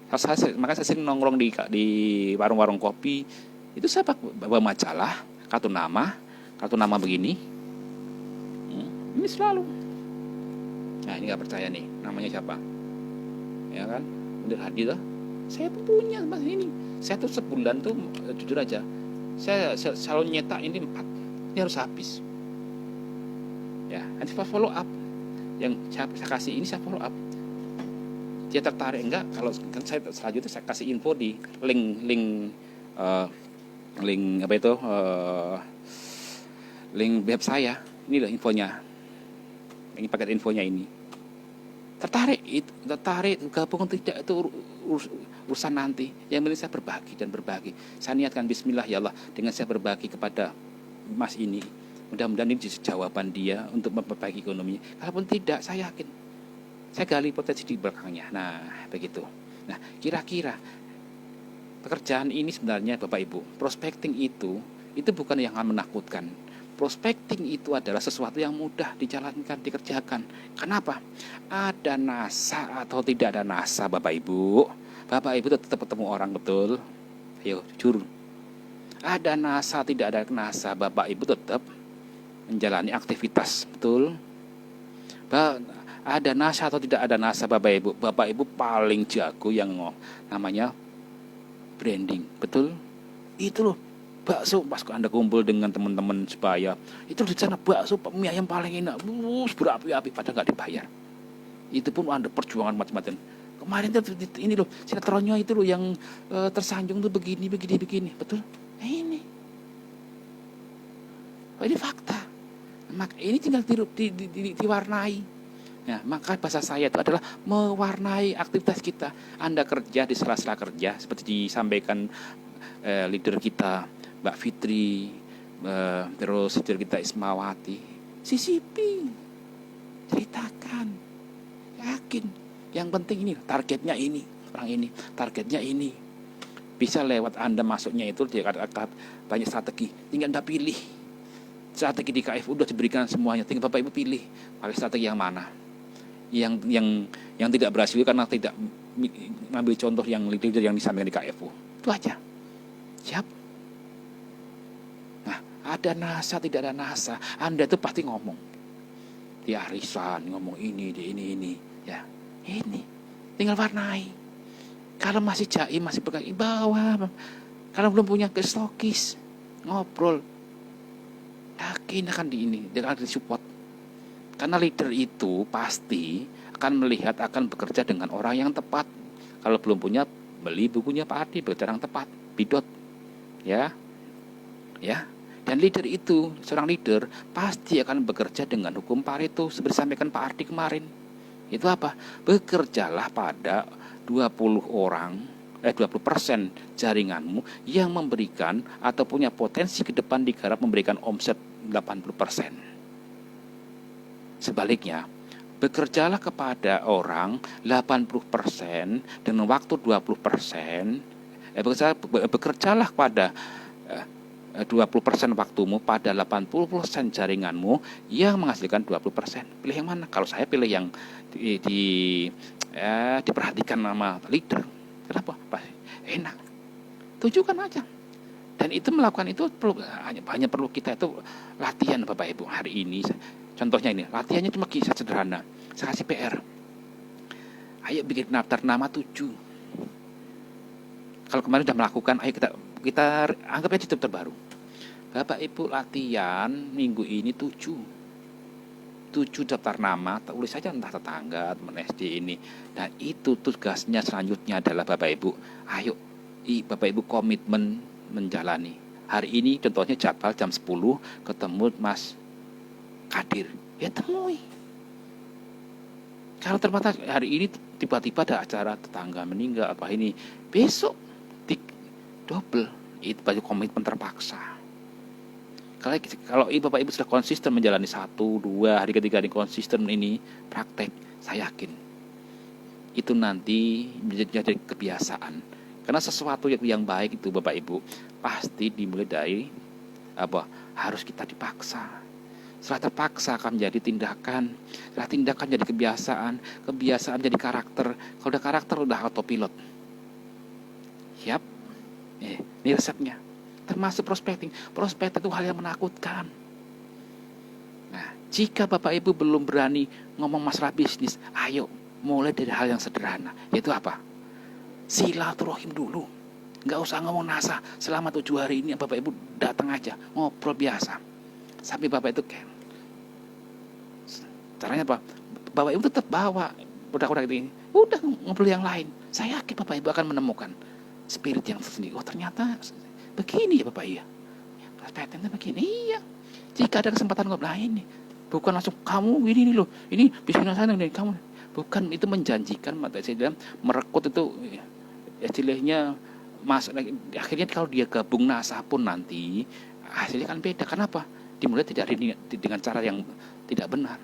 Speaker 1: Maka saya sering nongkrong di warung-warung kopi. Itu saya bawa majalah, kartu nama begini. Ini selalu. Nah, ini nggak percaya nih, namanya siapa? Ya kan, bener hadir lah. Saya tuh punya mas ini. Saya tuh sebulan tuh jujur aja, saya selalu nyetak ini 4. Ini harus habis. Ya, nanti follow up. Yang saya kasih ini saya follow up. Dia tertarik enggak? Kalau kan saya selanjutnya saya kasih info di link eh, link apa itu, link web saya. Ini loh infonya. Ini paket infonya ini. Tertarik gabung tidak itu urusan nanti. Yang penting saya berbagi dan berbagi. Saya niatkan bismillah ya Allah dengan saya berbagi kepada Mas ini. Mudah-mudahan ini jadi jawaban dia untuk memperbaiki ekonominya. Kalaupun tidak, saya yakin saya gali potensi di belakangnya. Nah, begitu. Nah, kira-kira pekerjaan ini sebenarnya Bapak Ibu, prospecting itu bukan yang menakutkan. Prospecting itu adalah sesuatu yang mudah dijalankan, dikerjakan. Kenapa? Ada NASA atau tidak ada NASA, Bapak Ibu? Bapak Ibu tetap ketemu orang, betul? Ayo, jujur. Ada NASA, tidak ada NASA, Bapak Ibu tetap menjalani aktivitas, betul? Ada NASA atau tidak ada NASA, Bapak Ibu paling jago yang namanya branding, betul? Itu loh. Bakso pas Anda kumpul dengan teman-teman supaya itu di sana bakso mie ayam paling enak, berapi-api padahal nggak dibayar. Itu pun Anda perjuangan macam-macam. Kemarin tuh ini loh sinetronnya itu loh yang tersanjung tuh begini, betul? Ini fakta. Maka ini tinggal diwarnai. Nah, maka bahasa saya itu adalah mewarnai aktivitas kita. Anda kerja di sela-sela kerja seperti disampaikan leader kita Mbak Fitri, terus leader kita Ismawati. Sisipi, ceritakan, yakin. Yang penting ini targetnya ini, orang ini, targetnya ini. Bisa lewat Anda masuknya itu dia kata banyak strategi. Tinggal Anda pilih. Strategi di KF udah diberikan semuanya. Tinggal Bapak Ibu pilih pakai strategi yang mana. Yang tidak berhasil karena tidak mengambil contoh yang leader yang disampaikan di KFU. Itu aja. Siap. Nah, ada NASA, tidak ada NASA. Anda itu pasti ngomong. Di arisan, ngomong ini. Ya, ini. Tinggal warnai. Kalau masih jaim, masih pegang, bawa. Kalau belum punya stokis, ngobrol. Yakin akan dia akan disupport. Karena leader itu pasti akan melihat, akan bekerja dengan orang yang tepat. Kalau belum punya, beli bukunya Pak Ardi, bekerja yang tepat, bidot. Ya. Dan leader itu, seorang leader pasti akan bekerja dengan hukum Pareto seperti disampaikan Pak Ardi kemarin. Itu apa? Bekerjalah pada 20% jaringanmu yang memberikan atau punya potensi ke depan digarap memberikan omset 80%. Sebaliknya, bekerjalah kepada orang 80% dengan waktu 20%. Bekerjalah pada 20% waktumu pada 80% jaringanmu yang menghasilkan 20%. Pilih yang mana? Kalau saya pilih yang diperhatikan nama leader. Kenapa? Enak. Tunjukkan aja. Dan itu melakukan itu hanya perlu kita itu latihan Bapak Ibu. Hari ini contohnya ini, latihannya cuma kisah sederhana. Saya kasih PR. Ayo bikin daftar nama 7. Kalau kemarin sudah melakukan, ayo kita anggap aja itu terbaru. Bapak Ibu latihan minggu ini 7 daftar nama, tulis saja entah tetangga, teman SD ini. Dan itu tugasnya selanjutnya adalah Bapak Ibu, ayo Bapak Ibu komitmen menjalani. Hari ini contohnya jadwal jam 10 ketemu Mas Kadir. Ya temui. Kalau ternyata hari ini tiba-tiba ada acara tetangga meninggal apa ini, besok double. Itu bagi komitmen terpaksa. Kalau Bapak Ibu sudah konsisten menjalani 1, 2, hari ketiga ini konsisten ini praktek, saya yakin itu nanti menjadi kebiasaan. Karena sesuatu yang baik itu Bapak Ibu pasti dimulai dari harus kita dipaksa. Setelah terpaksa akan menjadi tindakan, setelah tindakan jadi kebiasaan jadi karakter. Kalau udah karakter udah autopilot. Siap? Ini resepnya. Termasuk prospecting. Prospecting itu hal yang menakutkan. Nah, jika Bapak Ibu belum berani ngomong masalah bisnis, ayo mulai dari hal yang sederhana. Yaitu apa? Silaturahim dulu. Nggak usah ngomong NASA. Selama 7 hari ini Bapak Ibu datang aja, ngobrol biasa. Sampai Bapak itu caranya apa? Bapak Ibu tetap bawa produk-produk ini. Udah ngobrol yang lain. Saya yakin Bapak Ibu akan menemukan spirit yang tersendiri. Oh ternyata begini ya Bapak ya. Patentnya begini. Iya. Jika ada kesempatan ngobrol ini, bukan langsung kamu ini loh, ini bisnis sana nih kamu. Bukan, itu menjanjikan, mata saya bilang merekrut itu istilahnya akhirnya kalau dia gabung NASA pun nanti hasilnya kan beda. Kenapa? Dimulai tidak dengan cara yang tidak benar.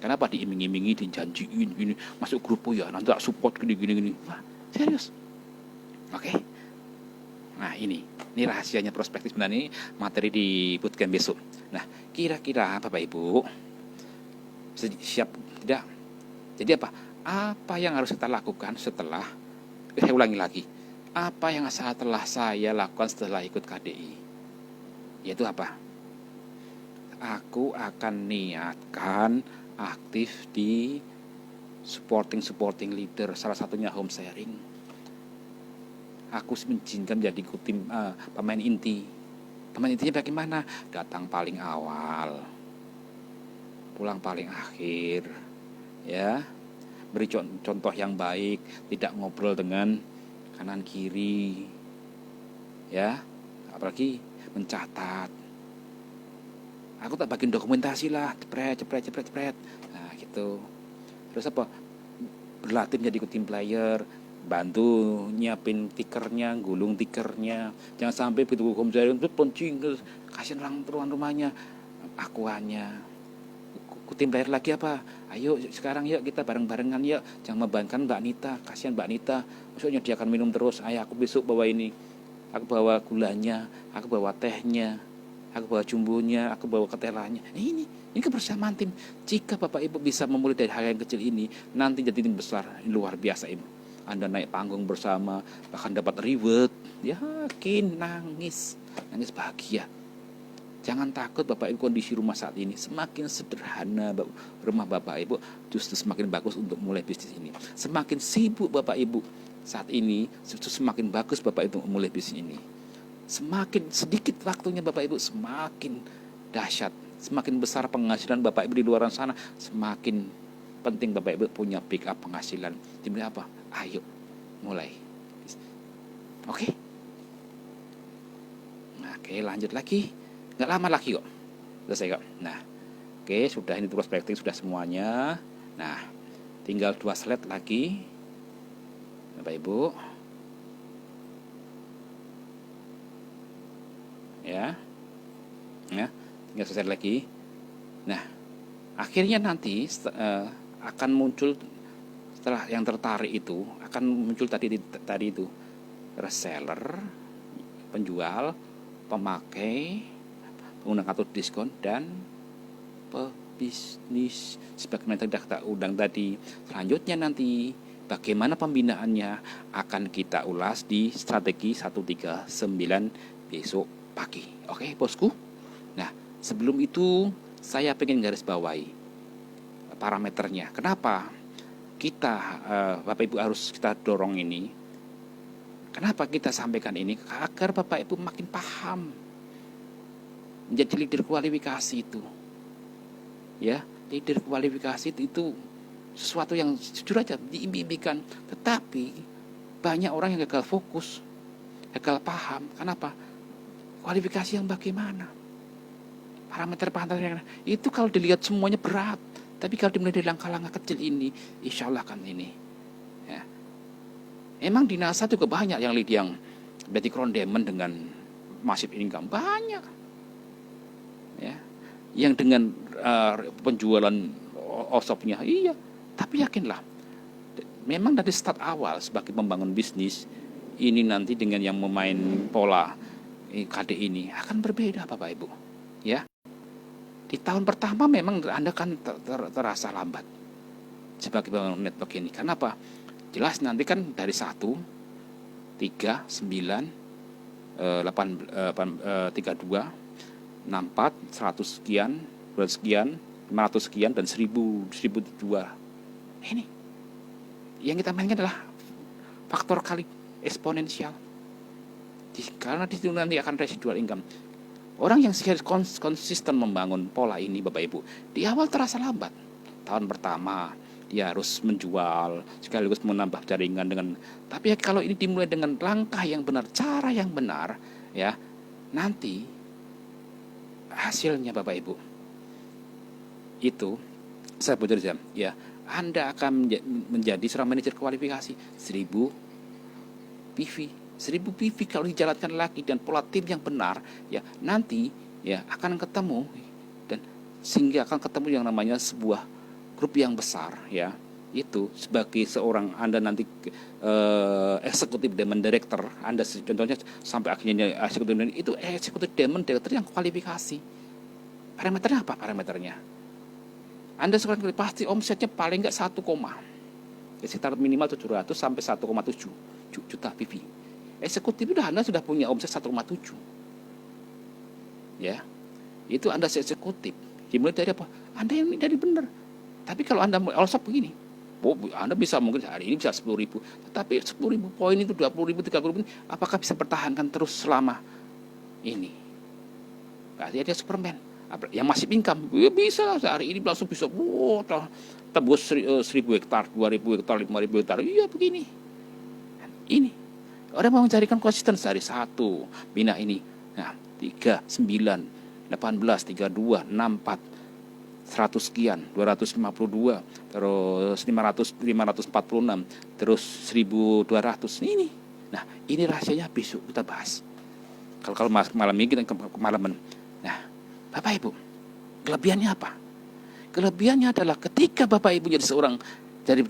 Speaker 1: Kenapa? Diiming-imingi, dijanjiin gini, masuk grup ya nanti support gini. Wah, serius. Oke. Nah, ini rahasianya prospektif sebenarnya, materi di bootcamp besok. Nah, kira-kira Bapak Ibu siap tidak? Jadi apa yang harus kita lakukan setelah, saya ulangi lagi, apa yang telah saya lakukan setelah ikut KDI? Yaitu apa? Aku akan niatkan aktif di supporting leader, salah satunya home sharing. Aku mengizinkan menjadi tim pemain inti. Pemain intinya bagaimana? Datang paling awal, pulang paling akhir, ya. Beri contoh yang baik, tidak ngobrol dengan kanan kiri, ya. Apalagi mencatat. Aku tak bagian dokumentasi lah, cepret. Nah, gitu. Terus apa? Berlatih menjadi tim player, bantu nyiapin tikernya, gulung tikernya. Jangan sampai begitu home sharing terus poncing, kasihan orang tuan rumahnya, akuannya. Tim player lagi apa? Ayo sekarang yuk kita bareng-barengan yuk. Jangan membebankan Mbak Nita, kasihan Mbak Nita. Maksudnya dia akan minum terus. Ayo aku besok bawa ini. Aku bawa gulanya, aku bawa tehnya, aku bawa jumbonya, aku bawa ketelanya. Ini kebersamaan tim. Jika Bapak Ibu bisa memulai dari hal yang kecil ini, nanti jadi tim besar. Ini luar biasa Ibu. Anda naik panggung bersama, bahkan dapat reward. Yakin nangis bahagia. Jangan takut Bapak Ibu, kondisi rumah saat ini semakin sederhana. Rumah Bapak Ibu justru semakin bagus untuk mulai bisnis ini. Semakin sibuk Bapak Ibu saat ini, justru semakin bagus Bapak Ibu mulai bisnis ini. Semakin sedikit waktunya Bapak Ibu, semakin dahsyat. Semakin besar penghasilan Bapak Ibu di luar sana, semakin penting Bapak Ibu punya backup penghasilan. Dimulai apa? Ayo mulai. Oke, lanjut lagi. Nggak lama lagi kok, selesai kok. Nah, sudah ini prospektif sudah semuanya. Nah, tinggal 2 slide lagi, Bapak Ibu. Ya, tinggal selesai lagi. Nah, akhirnya nanti akan muncul setelah yang tertarik itu akan muncul tadi itu reseller, penjual, pemakai, pengguna kartu diskon, dan pebisnis sebagaimana tidak kita undang tadi. Selanjutnya nanti bagaimana pembinaannya akan kita ulas di strategi 139 besok pagi. Oke bosku. Nah sebelum itu saya pengen garis bawahi parameternya. Kenapa kita Bapak Ibu harus kita dorong ini? Kenapa kita sampaikan ini? Agar Bapak Ibu makin paham. Menjadi leader kualifikasi itu, ya, leader kualifikasi itu sesuatu yang jujur aja diimpikan, tetapi banyak orang yang gagal fokus, gagal paham. Kenapa? Kualifikasi yang bagaimana? Parameter yang itu kalau dilihat semuanya berat, tapi kalau dimulai dari langkah-langkah kecil ini, insya Allah kan ini. Ya. Emang di NASA juga banyak yang lead yang background diamond dengan massive income banyak. Ya, yang dengan penjualan osopnya, iya, tapi yakinlah, memang dari start awal sebagai pembangun bisnis ini nanti dengan yang memain pola KD ini akan berbeda Bapak Ibu. Ya, di tahun pertama memang Anda kan terasa lambat sebagai pembangun network ini. Kenapa? Jelas nanti kan dari 1, 3, 9, 32, 64, 100 sekian, 200 sekian, 500 sekian, dan 1002. Ini yang kita mainkan adalah faktor kali eksponensial. Karena di situ nanti akan residual income. Orang yang konsisten membangun pola ini Bapak Ibu, di awal terasa lambat. Tahun pertama dia harus menjual sekaligus menambah jaringan dengan. Tapi kalau ini dimulai dengan langkah yang benar, cara yang benar, ya, nanti hasilnya Bapak Ibu itu saya bocor jam, ya, Anda akan menjadi seorang manajer kualifikasi 1000 PV. 1000 PV kalau dijalankan lagi dan pola tim yang benar, ya, nanti ya akan ketemu, dan sehingga akan ketemu yang namanya sebuah grup yang besar, ya. Itu sebagai seorang Anda nanti eksekutif demand director, Anda contohnya sampai akhirnya eksekutif demand, itu eksekutif demand director yang kualifikasi. Parameternya apa? Parameternya Anda sekarang pasti omsetnya paling enggak 1, ya, sekitar minimal 700 sampai 1,7 juta PV. Eksekutif Anda sudah punya omset 1,7, ya. Itu Anda eksekutif. Dimulai dari apa? Anda yang dari benar. Tapi kalau Anda olsop begini, Anda bisa mungkin hari ini bisa 10.000, tetapi 10.000 poin itu 20.000, 30.000, apakah bisa pertahankan terus selama ini? Berarti dia Superman. Yang masih income, ya bisa lah, hari ini langsung bisa tebus 1.000 hektar, 2.000 hektar, 5.000 hektar, iya begini. Ini orang mau mencarikan konsisten dari 1 bina ini, nah 3, 9, 18, 32, 64, 100 sekian, 252, terus 546, terus 1.200 ini. Nah, ini rahasianya besok kita bahas. Kalau malam ini kita kemalaman. Nah, Bapak Ibu, kelebihannya apa? Kelebihannya adalah ketika Bapak Ibu jadi seorang dari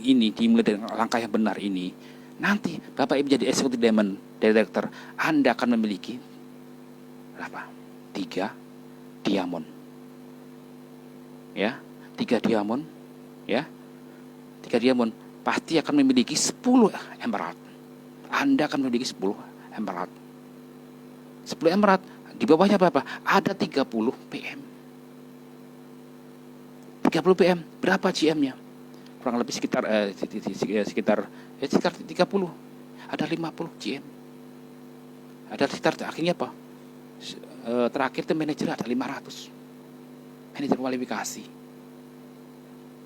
Speaker 1: ini dimulai dari langkah yang benar ini, nanti Bapak Ibu jadi eksekutif demand director, Anda akan memiliki berapa? 3 diamond. Ya, 3 diamond, ya. 3 diamond pasti akan memiliki 10 emerald. Anda akan memiliki 10 emerald. 10 emerald, di bawahnya berapa? Ada 30 PM. 30 PM, berapa GM-nya? Kurang lebih sekitar 30. Ada 50 GM. Ada sekitar akhirnya apa? Terakhir itu manajer ada 500. Manajer kualifikasi.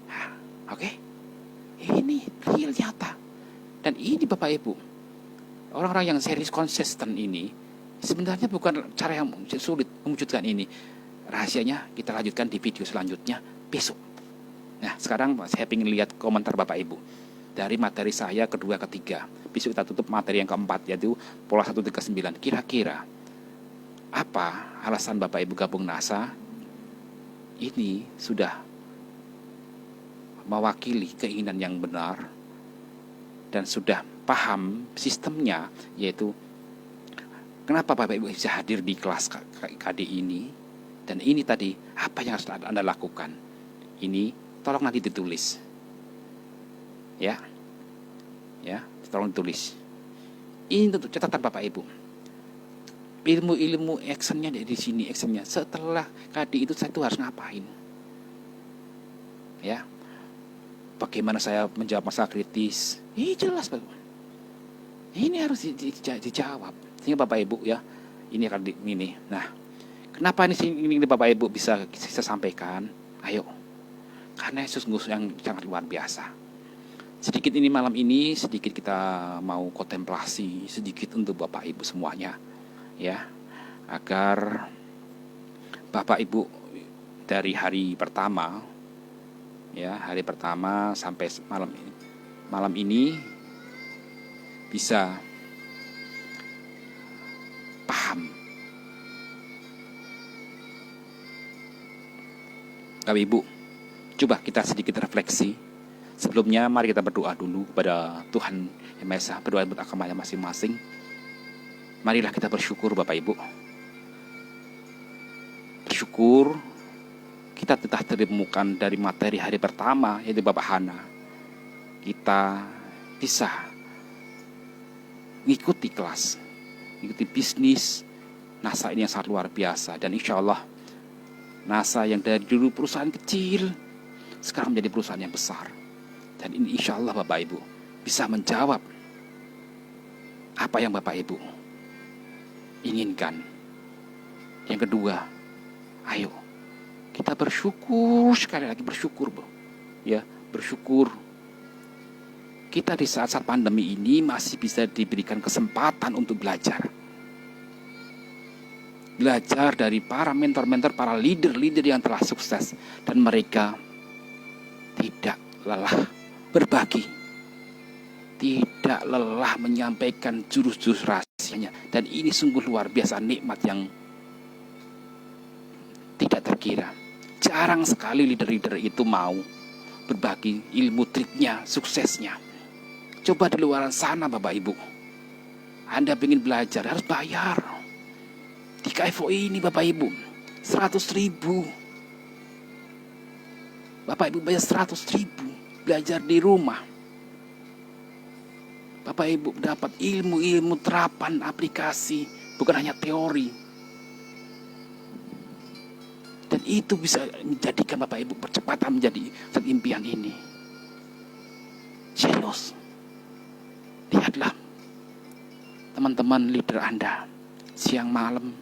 Speaker 1: Nah, oke. Ini real nyata. Dan ini Bapak Ibu, orang-orang yang serius konsisten ini sebenarnya bukan cara yang sulit mewujudkan ini. Rahasianya kita lanjutkan di video selanjutnya besok. Nah, sekarang saya ingin lihat komentar Bapak Ibu dari materi saya kedua, ketiga. Besok kita tutup materi yang keempat, yaitu pola 139. Kira-kira apa alasan Bapak Ibu gabung NASA? Ini sudah mewakili keinginan yang benar dan sudah paham sistemnya, yaitu kenapa Bapak Ibu bisa hadir di kelas KD ini. Dan ini tadi apa yang harus Anda lakukan. Ini tolong nanti ditulis, ya, tolong ditulis. Ini untuk catatan Bapak Ibu. Ilmu actionnya di sini, actionnya setelah KD itu saya itu harus ngapain, ya. Bagaimana saya menjawab masalah kritis? Ini jelas Pak. Ini harus dijawab. Sehingga Bapak Ibu, ya, ini akan ini. Nah, kenapa ini Bapak Ibu bisa saya sampaikan? Ayo. Karena sungguh yang sangat luar biasa. Sedikit ini malam ini, sedikit kita mau kontemplasi sedikit untuk Bapak Ibu semuanya, ya, agar Bapak Ibu dari hari pertama, ya, hari pertama sampai malam ini bisa paham. Bapak Ibu, coba kita sedikit refleksi. Sebelumnya mari kita berdoa dulu kepada Tuhan Yang Maha Esa, berdoa buat agamanya masing-masing. Marilah kita bersyukur Bapak Ibu. Bersyukur kita telah ditemukan dari materi hari pertama, yaitu Bapak Hana. Kita bisa mengikuti kelas, mengikuti bisnis NASA ini yang sangat luar biasa. Dan insya Allah NASA yang dari dulu perusahaan kecil sekarang menjadi perusahaan yang besar. Dan ini insya Allah Bapak Ibu bisa menjawab apa yang Bapak Ibu inginkan. Yang kedua, ayo kita bersyukur, sekali lagi bersyukur, Bu. Ya, bersyukur kita di saat-saat pandemi ini masih bisa diberikan kesempatan untuk belajar. Belajar dari para mentor-mentor, para leader-leader yang telah sukses. Dan mereka tidak lelah berbagi, tidak lelah menyampaikan jurus-jurus rahasianya. Dan ini sungguh luar biasa nikmat yang tidak terkira. Jarang sekali leader-leader itu mau berbagi ilmu triknya, suksesnya. Coba di luar sana Bapak Ibu, Anda ingin belajar harus bayar. Di KFOI ini Bapak Ibu 100.000. Bapak Ibu bayar 100.000, belajar di rumah. Bapak Ibu dapat ilmu-ilmu terapan aplikasi, bukan hanya teori. Dan itu bisa menjadikan Bapak Ibu percepatan menjadi satu impian ini. Serius. Lihatlah teman-teman leader Anda siang malam.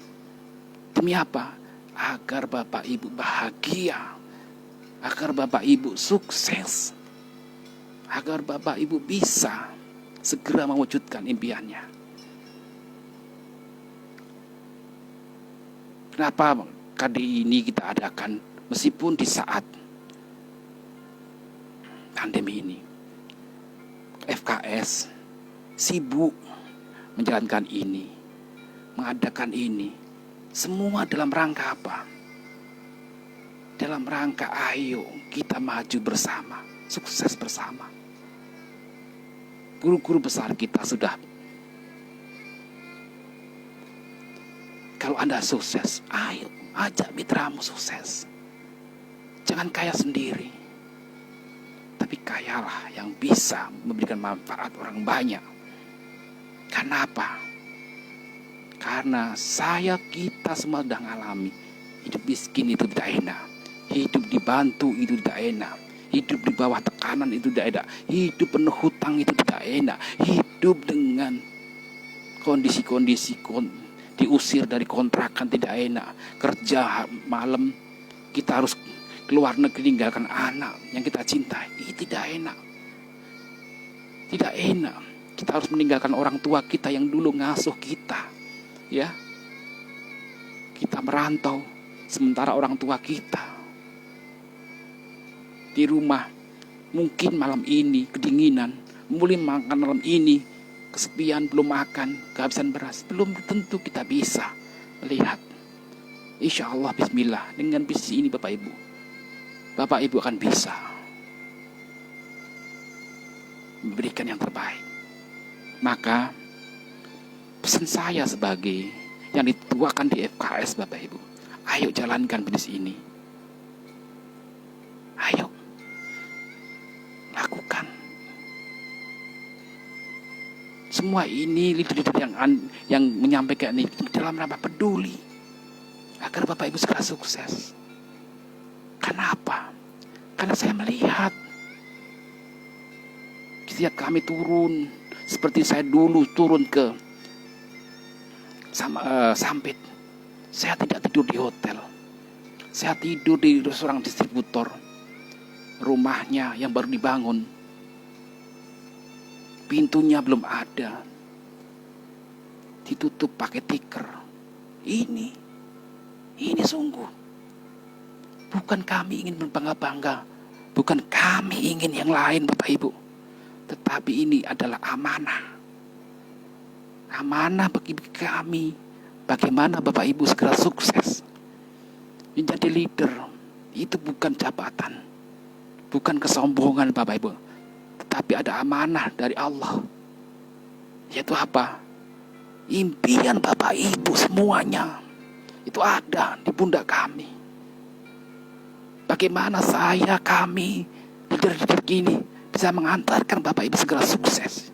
Speaker 1: Demi apa? Agar Bapak Ibu bahagia, agar Bapak Ibu sukses, agar Bapak Ibu bisa segera mewujudkan impiannya. Kenapa kali ini kita adakan meskipun di saat pandemi ini? FKS sibuk menjalankan ini, mengadakan ini, semua dalam rangka apa? Dalam rangka ayo kita maju bersama, sukses bersama. Guru-guru besar kita sudah, kalau Anda sukses, ayo ajak mitramu sukses. Jangan kaya sendiri, tapi kayalah yang bisa memberikan manfaat orang banyak. Karena apa? Karena kita semua sudah mengalami hidup miskin itu tidak enak, hidup dibantu itu tidak enak, hidup di bawah tekanan itu tidak enak, hidup penuh hutang itu tidak enak, hidup dengan kondisi-kondisi diusir dari kontrakan tidak enak, kerja malam kita harus keluar negeri tinggalkan anak yang kita cintai, itu tidak enak. Tidak enak. Kita harus meninggalkan orang tua kita yang dulu ngasuh kita. Ya. Kita merantau sementara orang tua kita di rumah mungkin malam ini kedinginan, mungkin makan malam ini kesepian, belum makan, kehabisan beras. Belum tentu kita bisa melihat. Insya Allah bismillah, dengan bisnis ini Bapak Ibu akan bisa memberikan yang terbaik. Maka pesan saya sebagai yang dituakan di FKS Bapak Ibu, ayo jalankan bisnis ini. Ayo lakukan. Semua ini leader-leader yang menyampaikan ini dalam rangka peduli agar Bapak Ibu segera sukses. Kenapa? Karena saya melihat setiap kami turun, seperti saya dulu turun ke Sampit, saya tidak tidur di hotel, saya tidur di seorang distributor, rumahnya yang baru dibangun, pintunya belum ada, ditutup pakai tikar. Ini sungguh bukan kami ingin berbangga-bangga, bukan kami ingin yang lain Bapak Ibu, tetapi ini adalah amanah. Amanah bagi kami. Bagaimana Bapak Ibu segera sukses menjadi leader. Itu bukan jabatan, bukan kesombongan Bapak Ibu, tetapi ada amanah dari Allah. Yaitu apa? Impian Bapak Ibu semuanya itu ada di pundak kami. Bagaimana kami leader-leader gini bisa mengantarkan Bapak Ibu segera sukses.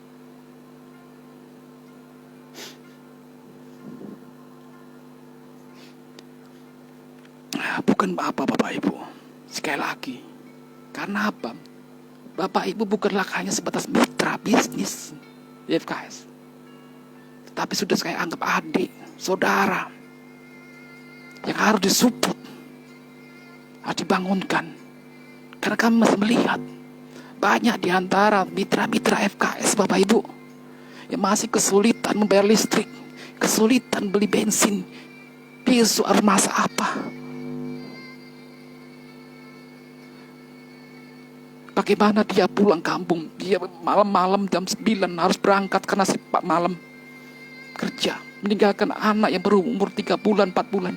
Speaker 1: Bukan apa Bapak Ibu, sekali lagi, karena apa? Bapak Ibu bukanlah hanya sebatas mitra bisnis di FKS, tetapi sudah saya anggap adik, saudara yang harus disupport, harus dibangunkan. Karena kami masih melihat
Speaker 2: Banyak di antara mitra-mitra FKS Bapak Ibu yang masih kesulitan membayar listrik, kesulitan beli bensin. Besok harus masak apa? Bagaimana dia pulang kampung? Dia malam-malam jam 9 harus berangkat karena sifat malam kerja, meninggalkan anak yang baru umur 3 bulan, 4 bulan.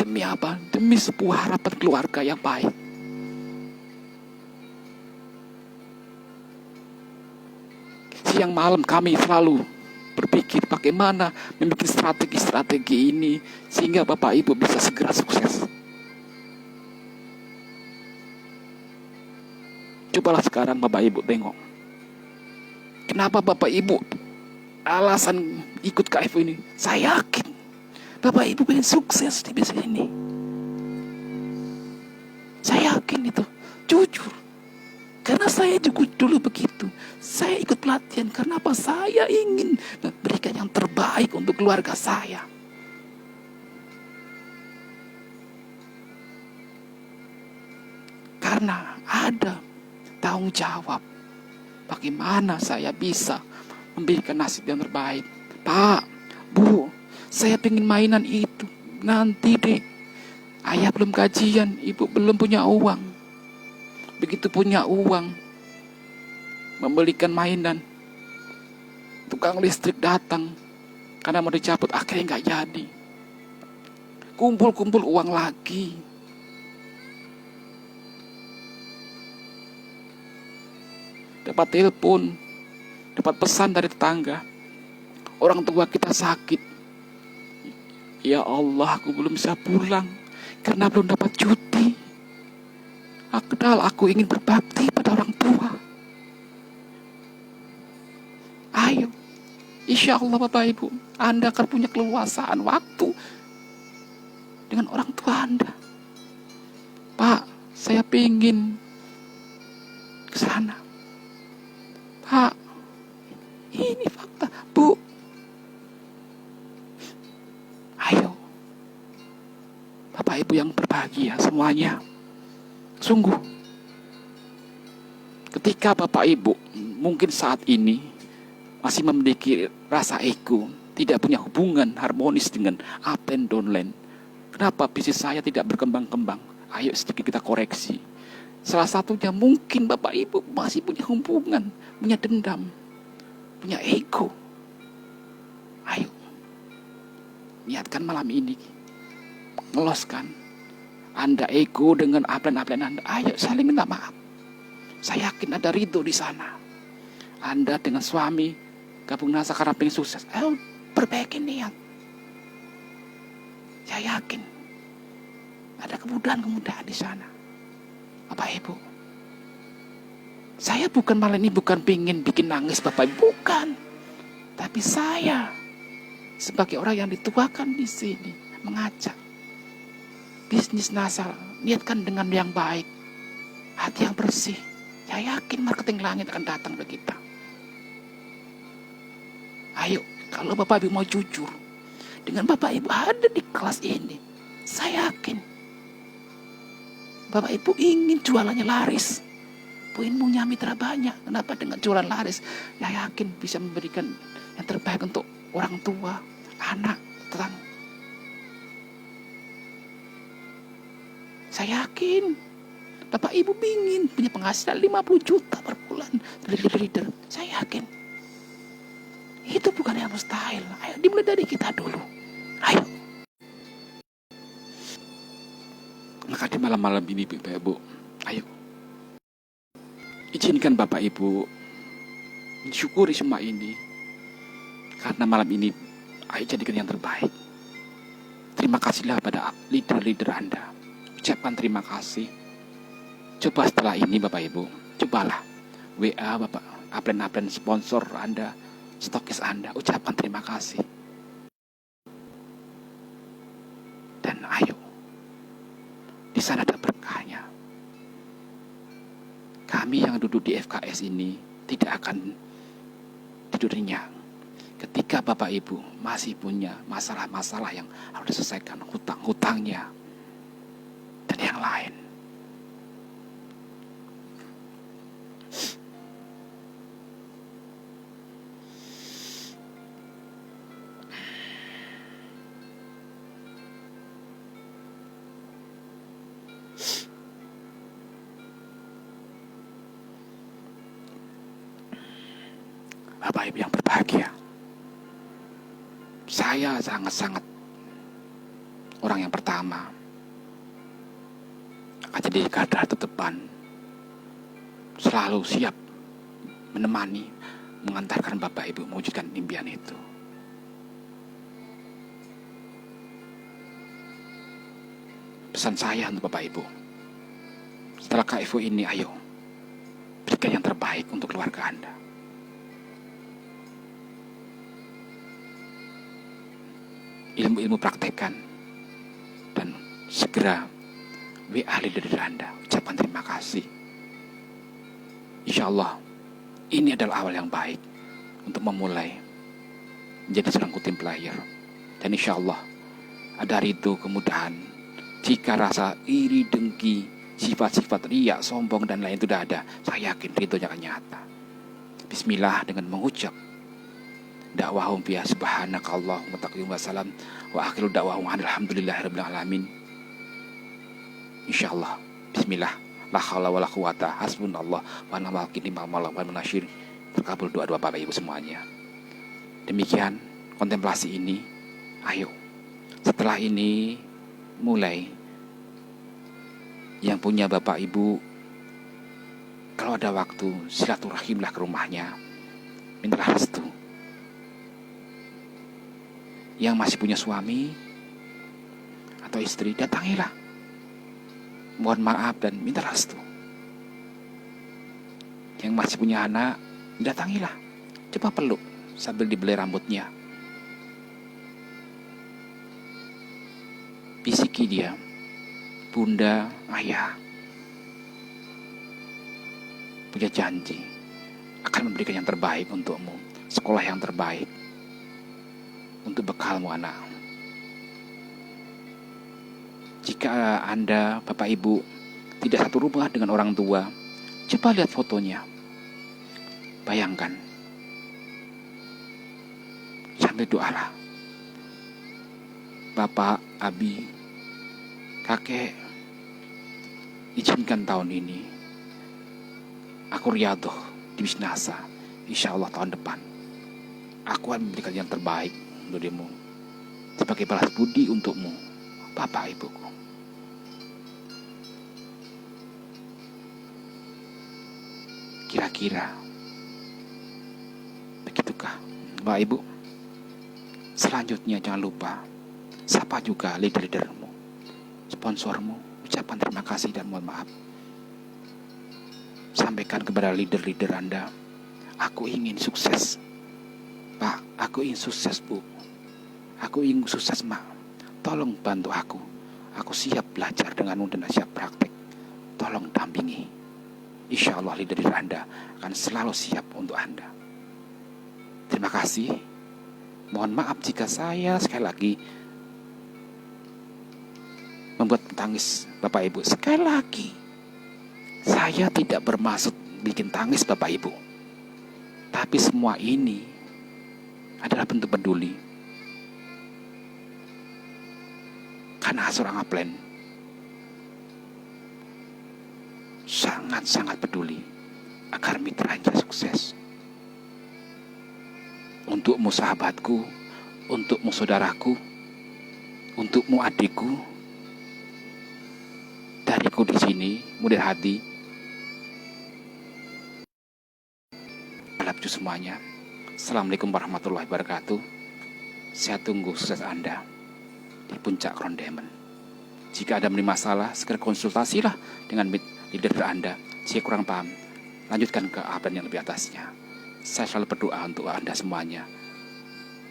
Speaker 2: Demi apa? Demi sebuah harapan keluarga yang baik. Siang malam kami selalu berpikir bagaimana membuat strategi-strategi ini sehingga Bapak Ibu bisa segera sukses. Cobalah sekarang Bapak Ibu tengok. Kenapa Bapak Ibu alasan ikut KFU ini? Saya yakin Bapak Ibu pengen sukses di bisnis ini. Saya yakin itu, jujur. Karena saya juga dulu begitu. Saya ikut pelatihan karena apa? Saya ingin memberikan yang terbaik untuk keluarga saya. Karena ada tanggung jawab. Bagaimana saya bisa memberikan nasib yang terbaik. Pak, Bu, saya pengen mainan itu. Nanti deh. Ayah belum gajian, ibu belum punya uang. Begitu punya uang, membelikan mainan. Tukang listrik datang. Karena mau dicabut, akhirnya nggak jadi. Kumpul-kumpul uang lagi. Dapat telepon, dapat pesan dari tetangga. Orang tua kita sakit. Ya Allah, aku belum bisa pulang karena belum dapat cuti. Padahal aku ingin berbakti pada orang tua. Ayo, insya Allah Bapak Ibu, Anda akan punya keleluasaan waktu dengan orang tua Anda. Pak, saya pengen ke sana. Pak, ini fakta. Bu, ayo. Bapak Ibu yang berbahagia semuanya. Sungguh, ketika Bapak Ibu mungkin saat ini masih memiliki rasa ego, tidak punya hubungan harmonis dengan upline downline. Kenapa bisnis saya tidak berkembang-kembang? Ayo sedikit kita koreksi. Salah satunya mungkin Bapak Ibu masih punya hubungan, punya dendam, punya ego. Ayo, niatkan malam ini, ngeloskan. Anda ego dengan upline-upline Anda, ayo saling minta maaf. Saya yakin ada ridho di sana. Anda dengan suami, gabung nasa karena pengen sukses, ayo perbaiki niat. Saya yakin ada kemudahan-kemudahan di sana. Bapak Ibu, saya bukan malah ini bukan pingin bikin nangis Bapak Ibu, bukan. Tapi saya sebagai orang yang dituakan di sini mengajak bisnis NASA, niatkan dengan yang baik, hati yang bersih. Saya yakin marketing langit akan datang bagi kita. Ayo, kalau Bapak Ibu mau jujur, dengan Bapak Ibu ada di kelas ini, saya yakin Bapak Ibu ingin jualannya laris, ingin punya mitra banyak. Kenapa dengan jualan laris? Ya yakin bisa memberikan yang terbaik untuk orang tua, anak, tetangga. Saya yakin Bapak Ibu ingin punya penghasilan 50 juta per bulan dari leader. Saya yakin itu bukan yang mustahil. Ayo dimulai dari kita dulu. Ayo. Maka di malam-malam ini Bapak Ibu, ayo izinkan Bapak Ibu mensyukuri semua ini. Karena malam ini ayo jadikan yang terbaik. Terima kasihlah pada leader-leader Anda. Ucapkan terima kasih. Coba setelah ini Bapak Ibu, cobalah WA Bapak, upline-upline sponsor Anda, stokis Anda, ucapkan terima kasih. Dan ayo, di sana ada berkahnya. Kami yang duduk di FKS ini tidak akan tidur nyenyak. Ketika Bapak Ibu masih punya masalah-masalah yang harus diselesaikan, hutang-hutangnya, dan yang lain. Bapak Ibu yang berbahagia, saya sangat-sangat orang yang pertama akan jadi garda terdepan, selalu siap menemani, mengantarkan Bapak Ibu mewujudkan impian itu. Pesan saya untuk Bapak Ibu, setelah KFU ini, ayo berikan yang terbaik untuk keluarga Anda. Ilmu-ilmu praktekkan dan segera WA leader dari Anda, ucapan terima kasih. Insya Allah ini adalah awal yang baik untuk memulai menjadi seorang team player. Dan insya Allah ada itu kemudahan. Jika rasa iri, dengki, sifat-sifat riak, sombong dan lain itu tidak ada, saya yakin ridhonya akan nyata. Bismillah dengan mengucap dakwahum fiha subhanaka Allahumma taqiyum wa salam wa akhiru dakwahum alhamdulillahirabbil alamin. Insyaallah. Bismillah. La haula wala quwata hasbunallah wa ni'mal wakil ni'mal maulah wa ni'mal nasyir. Terkabul doa-doa Bapak Ibu semuanya. Demikian kontemplasi ini. Ayo. Setelah ini mulai yang punya Bapak Ibu, kalau ada waktu silaturahimlah ke rumahnya, mintalah restu. Yang masih punya suami atau istri, datangilah, mohon maaf dan minta restu. Yang masih punya anak, datangilah, coba peluk sambil dibelai rambutnya, bisiki dia, bunda, ayah punya janji akan memberikan yang terbaik untukmu, sekolah yang terbaik untuk bekalmu anak. Jika Anda, Bapak Ibu, tidak satu rumah dengan orang tua, coba lihat fotonya. Bayangkan. Sambil doalah. Bapak, Abi, kakek, izinkan tahun ini aku riyadhah di Wisnasa. Insya Allah tahun depan aku akan memberikan yang terbaik untuk dirimu sebagai balas budi untukmu, Bapak Ibuku. Kira-kira begitukah, Bapak Ibu? Selanjutnya jangan lupa sapa juga leader-leadermu, sponsormu, ucapan terima kasih dan mohon maaf. Sampaikan kepada leader-leader Anda, aku ingin sukses, Pak, aku ingin sukses, Bu, aku ingin sukses, Mak, tolong bantu aku siap belajar denganmu dan siap praktek, tolong dampingi. Insya Allah leader Anda akan selalu siap untuk Anda. Terima kasih. Mohon maaf jika saya sekali lagi membuat tangis Bapak Ibu. Sekali lagi, saya tidak bermaksud bikin tangis Bapak Ibu, tapi semua ini adalah bentuk peduli. Karena seorang Aplen sangat-sangat peduli agar mitranya sukses. Untukmu sahabatku, untukmu saudaraku, untukmu adikku, dariku di sini, mudah hati, alapju semuanya. Assalamualaikum warahmatullahi wabarakatuh. Saya tunggu sukses Anda di puncak Crown Diamond. Jika ada masalah, segera konsultasilah dengan leader Anda. Jika kurang paham, lanjutkan ke abad yang lebih atasnya. Saya selalu berdoa untuk Anda semuanya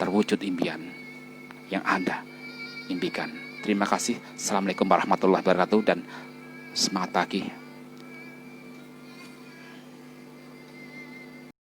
Speaker 2: terwujud impian yang Anda impikan. Terima kasih. Assalamualaikum warahmatullahi wabarakatuh dan semangat pagi.